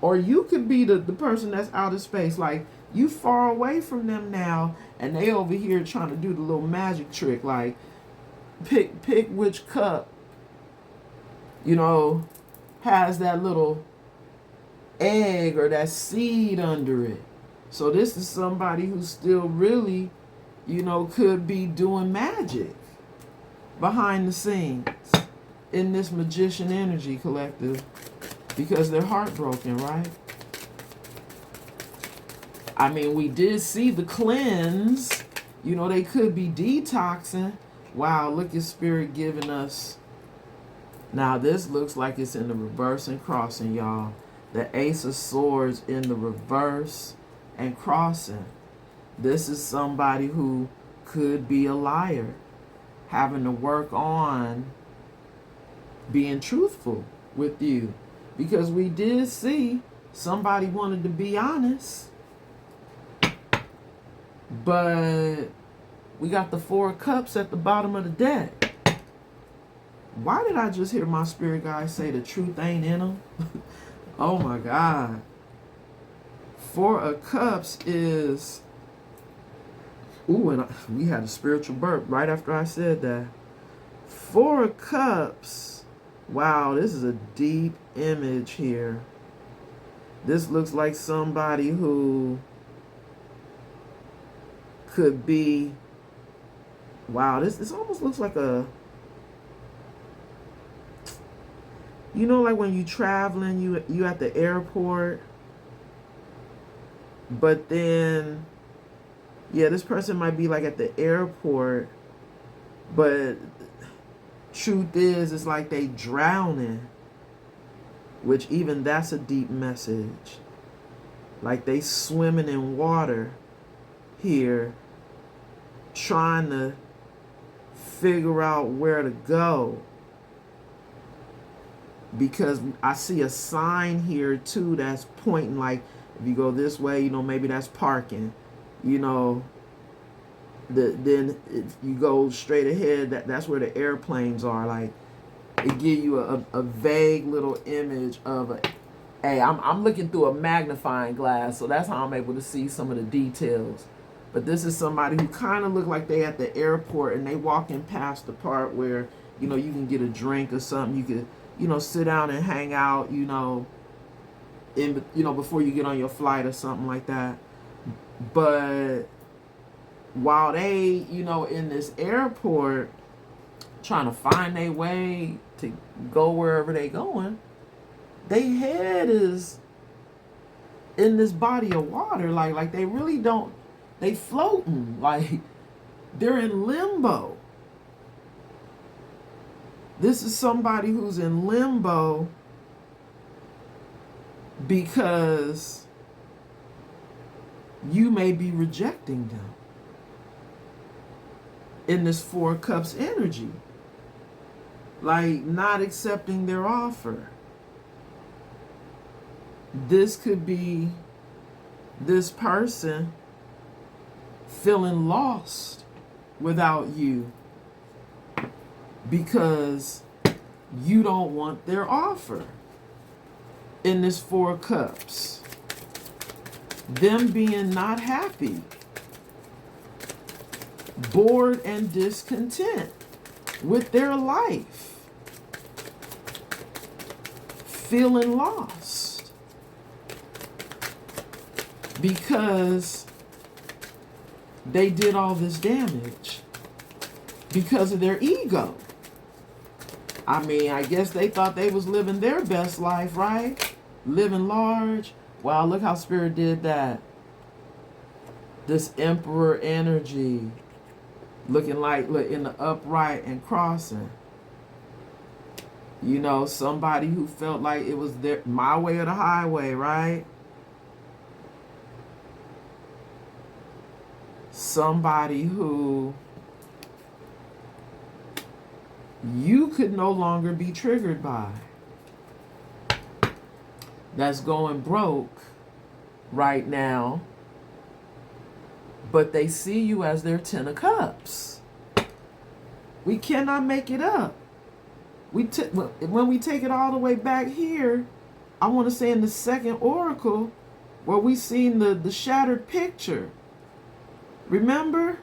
Or you could be the person that's out of space. Like, you far away from them now, and they over here trying to do the little magic trick. Like, pick which cup, you know, has that little egg or that seed under it. So this is somebody who still really, you know, could be doing magic behind the scenes in this magician energy, collective, because they're heartbroken, right? I mean, we did see the cleanse. You know, they could be detoxing. Wow, look at Spirit giving us. Now, this looks like it's in the reverse and crossing, y'all. The Ace of Swords in the reverse and crossing. This is somebody who could be a liar, having to work on being truthful with you. Because we did see somebody wanted to be honest. But we got the Four of Cups at the bottom of the deck. Why did I just hear my spirit guide say the truth ain't in them? Oh my God. Four of Cups is... Ooh, and we had a spiritual burp right after I said that. Four of Cups. Wow, this is a deep image here. This looks like somebody who could be... Wow, this almost looks like a... You know, like when you traveling, you at the airport, but then, yeah, this person might be like at the airport, but truth is, it's like they drowning, which even that's a deep message. Like they swimming in water here, trying to figure out where to go. Because I see a sign here too that's pointing, like if you go this way, you know, maybe that's parking. You know, then if you go straight ahead, that's where the airplanes are. Like it give you a vague little image of a... Hey, I'm looking through a magnifying glass, so that's how I'm able to see some of the details. But this is somebody who kind of look like they at the airport, and they walking past the part where, you know, you can get a drink or something. You could, you know, sit down and hang out, you know, before you get on your flight or something like that. But while they, you know, in this airport trying to find their way to go wherever they going, their head is in this body of water. Like they really don't, they floating, like they're in limbo. This is somebody who's in limbo because you may be rejecting them in this Four of Cups energy. Like not accepting their offer. This could be this person feeling lost without you because you don't want their offer. In this Four of Cups, them being not happy, bored and discontent with their life, feeling lost because they did all this damage because of their ego. I mean, I guess they thought they was living their best life, right? Living large. Wow, look how Spirit did that. This Emperor energy looking like, look, in the upright and crossing. You know, somebody who felt like it was their, my way or the highway, right? Somebody who you could no longer be triggered by. That's going broke right now, but they see you as their Ten of Cups. We cannot make it up. When we take it all the way back here, I want to say in the second oracle, where we seen the shattered picture. Remember?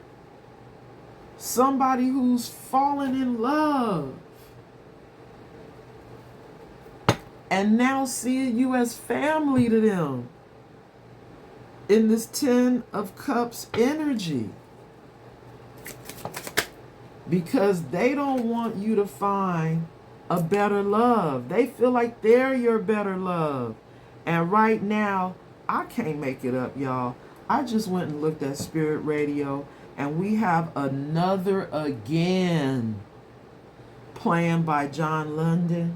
Somebody who's fallen in love and now seeing you as family to them in this Ten of Cups energy, because they don't want you to find a better love. They feel like they're your better love. And right now, I can't make it up, y'all. I just went and looked at Spirit Radio, and we have Another Again playing by John Legend.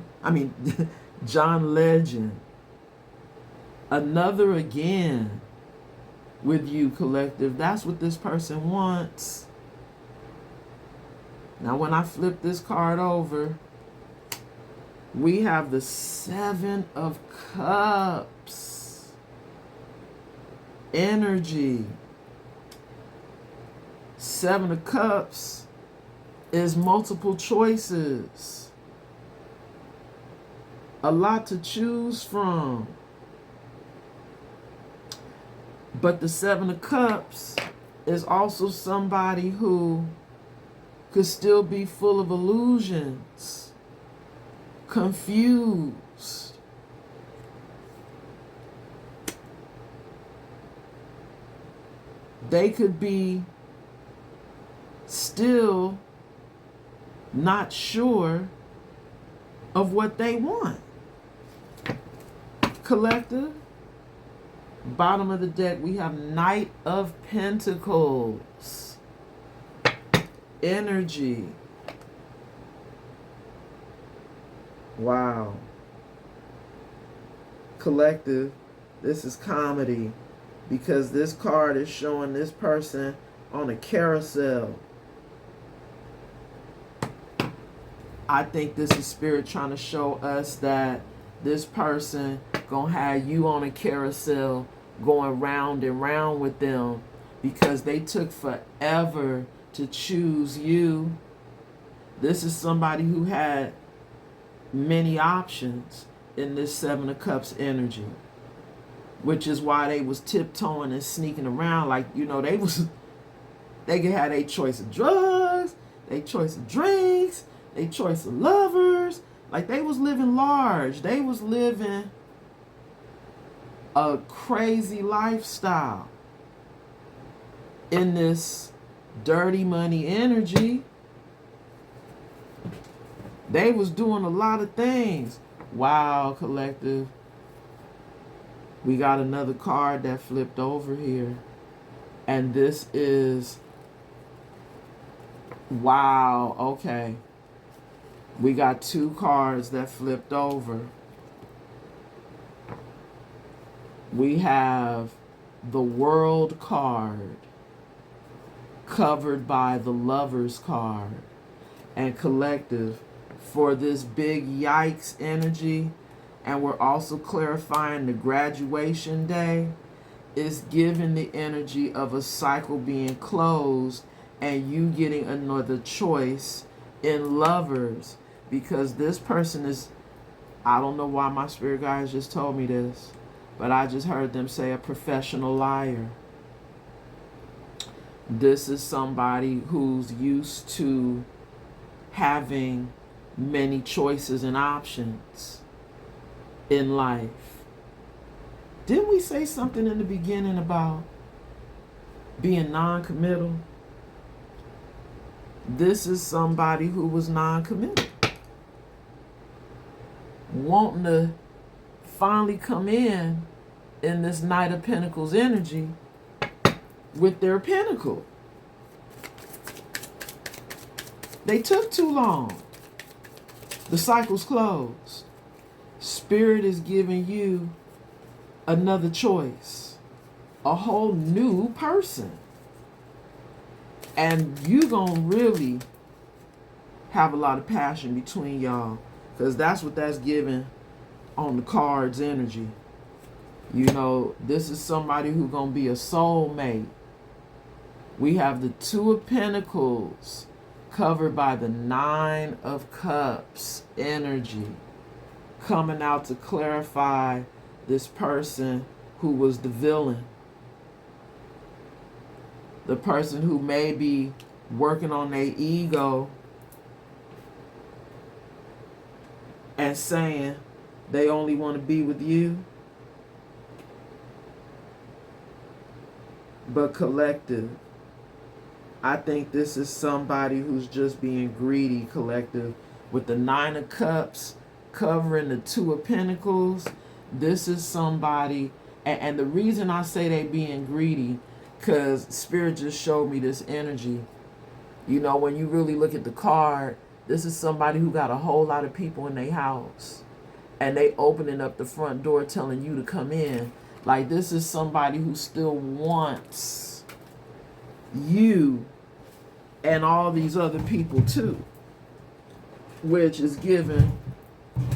Another Again with you, collective. That's what this person wants. Now, when I flip this card over, we have the Seven of Cups energy. Seven of Cups is multiple choices. A lot to choose from. But the Seven of Cups is also somebody who could still be full of illusions, confused. They could be still not sure of what they want. Collective, bottom of the deck, we have Knight of Pentacles energy. Wow. Collective, this is comedy, because this card is showing this person on a carousel. I think this is Spirit trying to show us that this person gonna have you on a carousel going round and round with them, because they took forever to choose you. This is somebody who had many options in this Seven of Cups energy, which is why they was tiptoeing and sneaking around. Like, you know, they could have their choice of drugs, their choice of drinks, their choice of lovers. Like, they was living large. They was living a crazy lifestyle in this dirty money energy. They was doing a lot of things. Wow, collective. We got another card that flipped over here. And this is, wow, okay. We got two cards that flipped over. We have the World card covered by the Lovers card. And collective, for this big yikes energy, and we're also clarifying the graduation day, is giving the energy of a cycle being closed and you getting another choice in lovers, because this person is, I don't know why my spirit guides just told me this, but I just heard them say a professional liar. This is somebody who's used to having many choices and options in life. Didn't we say something in the beginning about being non-committal? This is somebody who was non-committal, wanting to finally come in this Knight of Pentacles energy with their pentacle. They took too long. The cycle's closed. Spirit is giving you another choice, a whole new person. And you gonna really have a lot of passion between y'all, because that's what that's giving on the cards energy. You know, this is somebody who gonna be a soulmate. We have the Two of Pentacles covered by the Nine of Cups energy, coming out to clarify this person who was the villain. The person who may be working on their ego and saying they only want to be with you. But collective, I think this is somebody who's just being greedy, collective. With the Nine of Cups covering the Two of Pentacles, this is somebody, and the reason I say they being greedy, because Spirit just showed me this energy. You know, when you really look at the card, this is somebody who got a whole lot of people in their house. And they opening up the front door telling you to come in. Like, this is somebody who still wants you and all these other people too. Which is given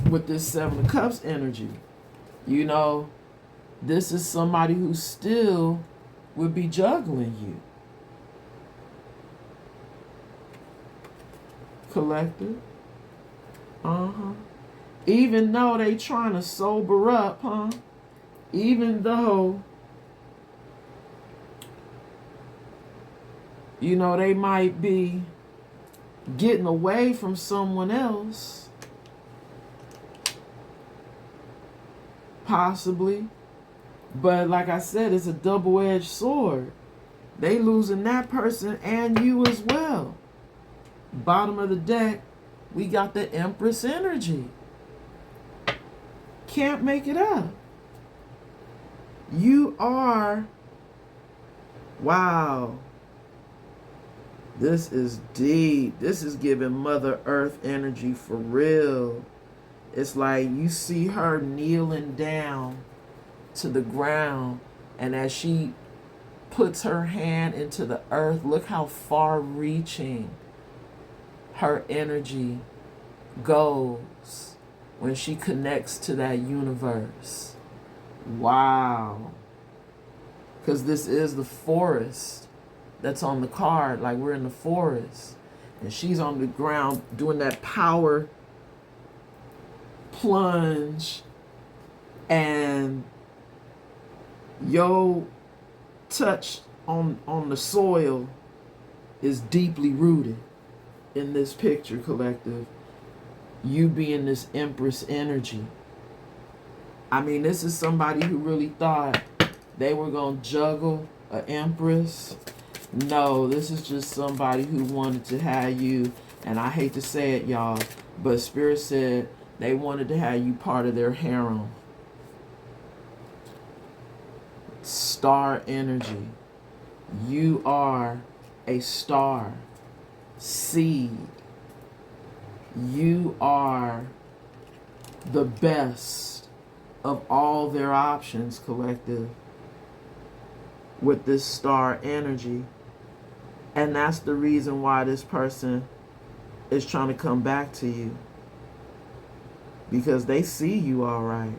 with this Seven of Cups energy. You know, this is somebody who still would be juggling you. Collective. Even though they trying to sober up, even though, you know, they might be getting away from someone else, possibly. But like I said, it's a double-edged sword. They losing that person and you as well. Bottom of the deck, we got the Empress energy. Can't make it up. You are, wow. This is deep. This is giving Mother Earth energy for real. It's like you see her kneeling down to the ground, and as she puts her hand into the earth, look how far reaching her energy goes when she connects to that universe. Wow. Because this is the forest that's on the card. Like, we're in the forest and she's on the ground doing that power plunge, and your touch on the soil is deeply rooted in this picture, collective. You being this Empress energy. I mean, this is somebody who really thought they were going to juggle an Empress. No, this is just somebody who wanted to have you, and I hate to say it, y'all, but Spirit said they wanted to have you part of their harem. Star energy. You are a star seed. You are the best of all their options, collective, with this star energy. And that's the reason why this person is trying to come back to you, because they see you all right.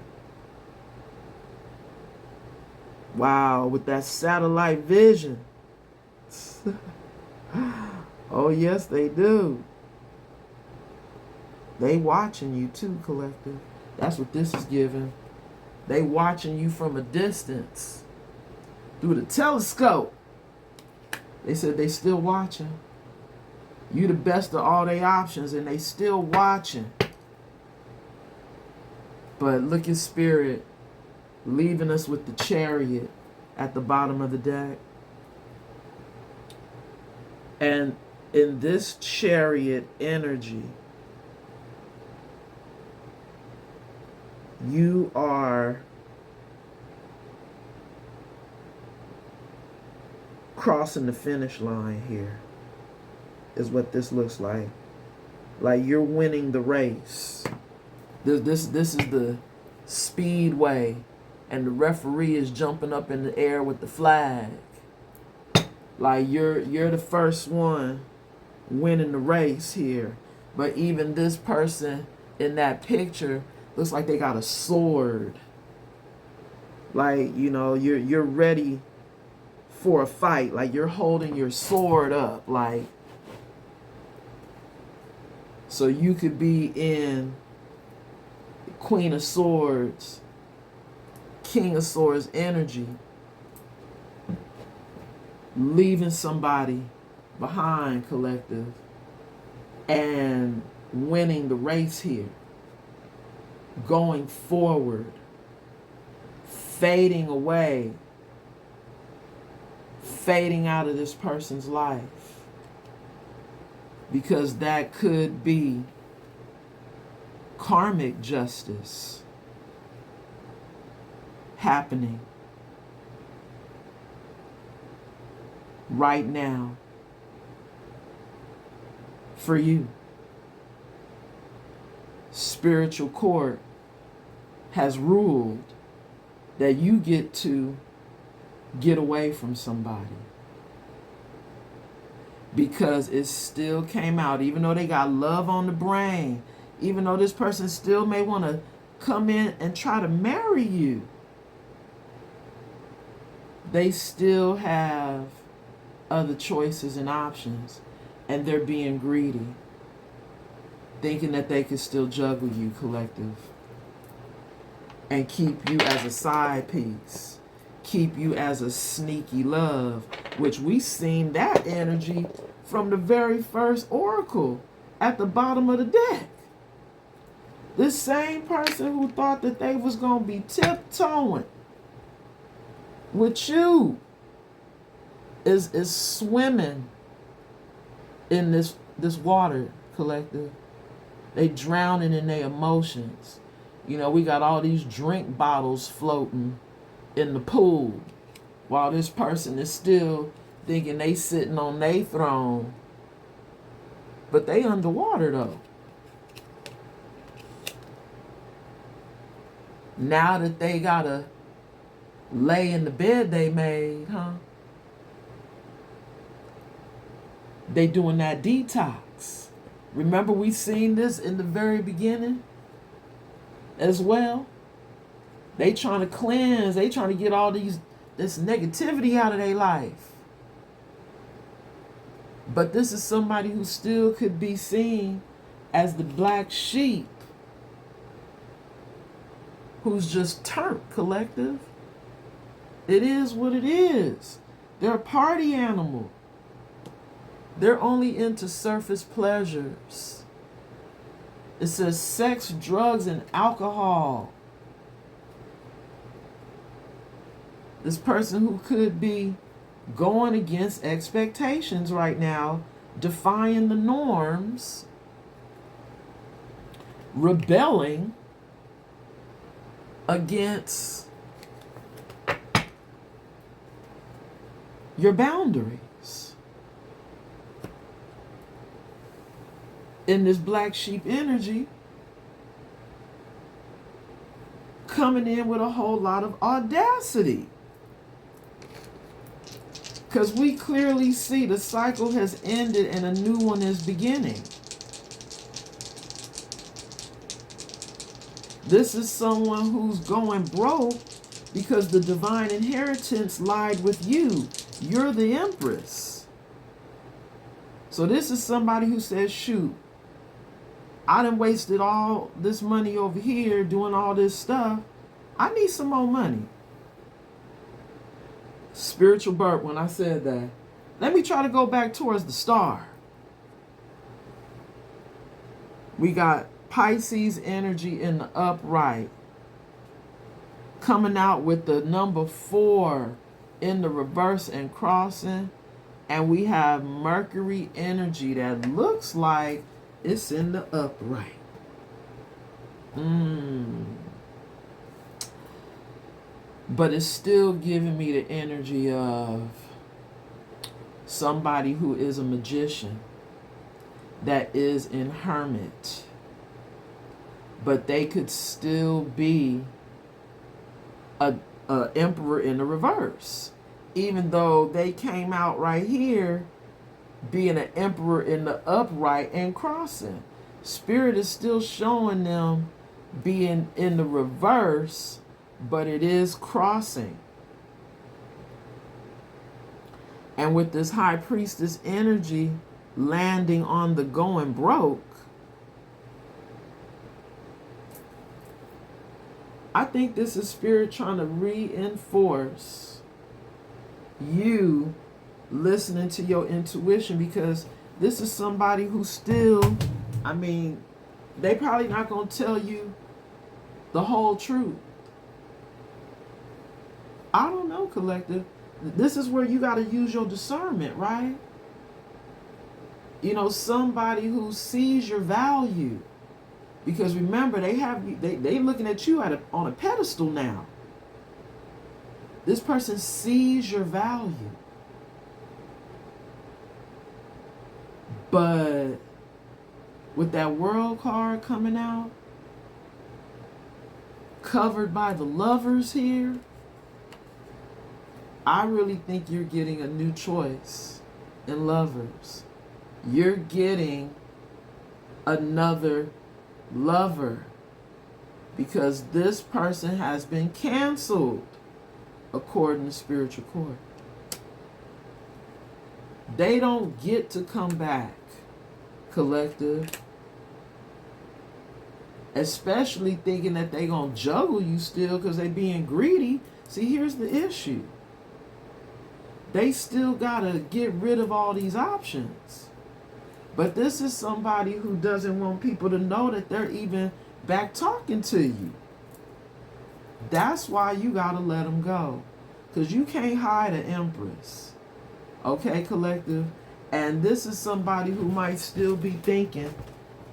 Wow, with that satellite vision. Oh, yes, they do. They watching you too, collective. That's what this is giving. They watching you from a distance through the telescope. They said they still watching. You the best of all their options, and they still watching. But look at Spirit leaving us with the Chariot at the bottom of the deck. And in this Chariot energy, you are crossing the finish line here, is what this looks like. Like you're winning the race. This is the speedway, and the referee is jumping up in the air with the flag. Like you're the first one winning the race here. But even this person in that picture looks like they got a sword. Like, you know, you're ready for a fight. Like you're holding your sword up, like, so you could be in Queen of Swords, King of Swords energy, leaving somebody behind, collective, and winning the race here, going forward, fading away, fading out of this person's life, because that could be karmic justice happening right now for you. Spiritual court has ruled that you get to get away from somebody, because it still came out, even though they got love on the brain, even though this person still may want to come in and try to marry you, they still have other choices and options, and they're being greedy, thinking that they can still juggle you, collective, and keep you as a side piece, keep you as a sneaky love, which we seen that energy from the very first oracle at the bottom of the deck. This same person who thought that they was going to be tiptoeing with you is swimming in this water, collective. They drowning in their emotions. You know, we got all these drink bottles floating in the pool, while this person is still thinking they sitting on their throne, but they underwater though. Now that they gotta lay in the bed they made, they doing that detox. Remember, we seen this in the very beginning as well. They trying to cleanse. They trying to get all this negativity out of their life. But this is somebody who still could be seen as the black sheep, who's just turned, collective. It is what it is. They're a party animal. They're only into surface pleasures. It says sex, drugs, and alcohol. This person who could be going against expectations right now, defying the norms, rebelling against your boundaries. In this black sheep energy, coming in with a whole lot of audacity. Because we clearly see the cycle has ended and a new one is beginning. This is someone who's going broke because the divine inheritance lied with you. You're the empress. So this is somebody who says, shoot, I done wasted all this money over here doing all this stuff. I need some more money. Spiritual burp when I said that. Let me try to go back towards the star. We got Pisces energy in the upright, coming out with the number 4 in the reverse and crossing. And we have Mercury energy that looks like it's in the upright. But it's still giving me the energy of somebody who is a magician that is in hermit. But they could still be a emperor in the reverse. Even though they came out right here being an emperor in the upright and crossing. Spirit is still showing them being in the reverse, but it is crossing. And with this high priestess energy landing on the going broke, I think this is Spirit trying to reinforce you listening to your intuition, because this is somebody who still, I mean, they probably not going to tell you the whole truth. I don't know, collective. This is where you got to use your discernment, right? You know, somebody who sees your value. Because remember, they looking at you on a pedestal now. This person sees your value. But with that World card coming out, covered by the Lovers here, I really think you're getting a new choice in Lovers. You're getting another lover, because this person has been canceled according to spiritual court. They don't get to come back, collective. Especially thinking that they gonna juggle you still because they being greedy. See, here's the issue. They still gotta get rid of all these options. But this is somebody who doesn't want people to know that they're even back talking to you. That's why you gotta let them go. Because you can't hide an empress. Okay, collective? And this is somebody who might still be thinking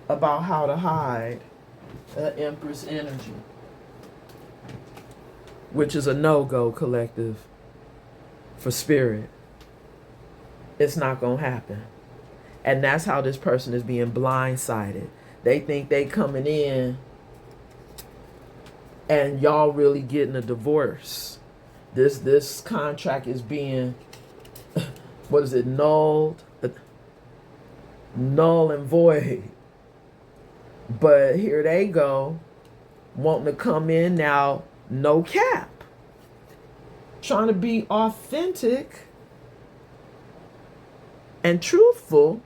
about how to hide the empress energy. Which is a no-go, collective, for spirit. It's not going to happen. And that's how this person is being blindsided. They think they coming in and y'all really getting a divorce. This contract is being, what is it, null and void. But here they go, wanting to come in now, no cap. Trying to be authentic and truthful,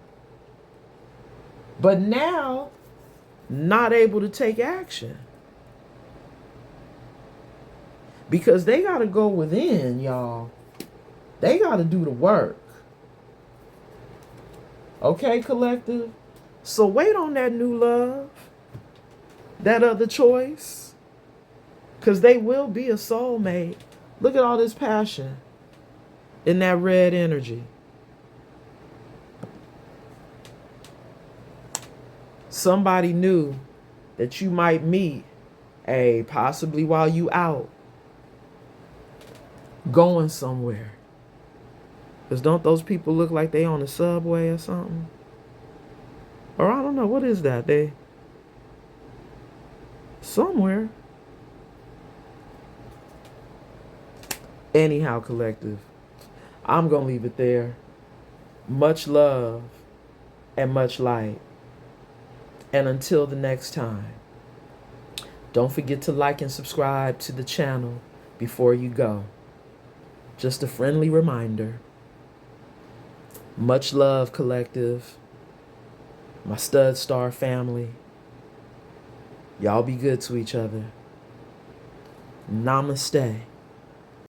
but now not able to take action. Because they got to go within, y'all. They got to do the work. Okay, collective? So wait on that new love, that other choice, because they will be a soulmate. Look at all this passion in that red energy. Somebody knew that you might meet, possibly while you out, going somewhere. Because don't those people look like they on the subway or something? Or I don't know, what is that? They somewhere. Anyhow, collective, I'm going to leave it there. Much love and much light. And until the next time, don't forget to like and subscribe to the channel. before you go. Just a friendly reminder. Much love, collective. My Stud Star family. Y'all be good to each other. Namaste.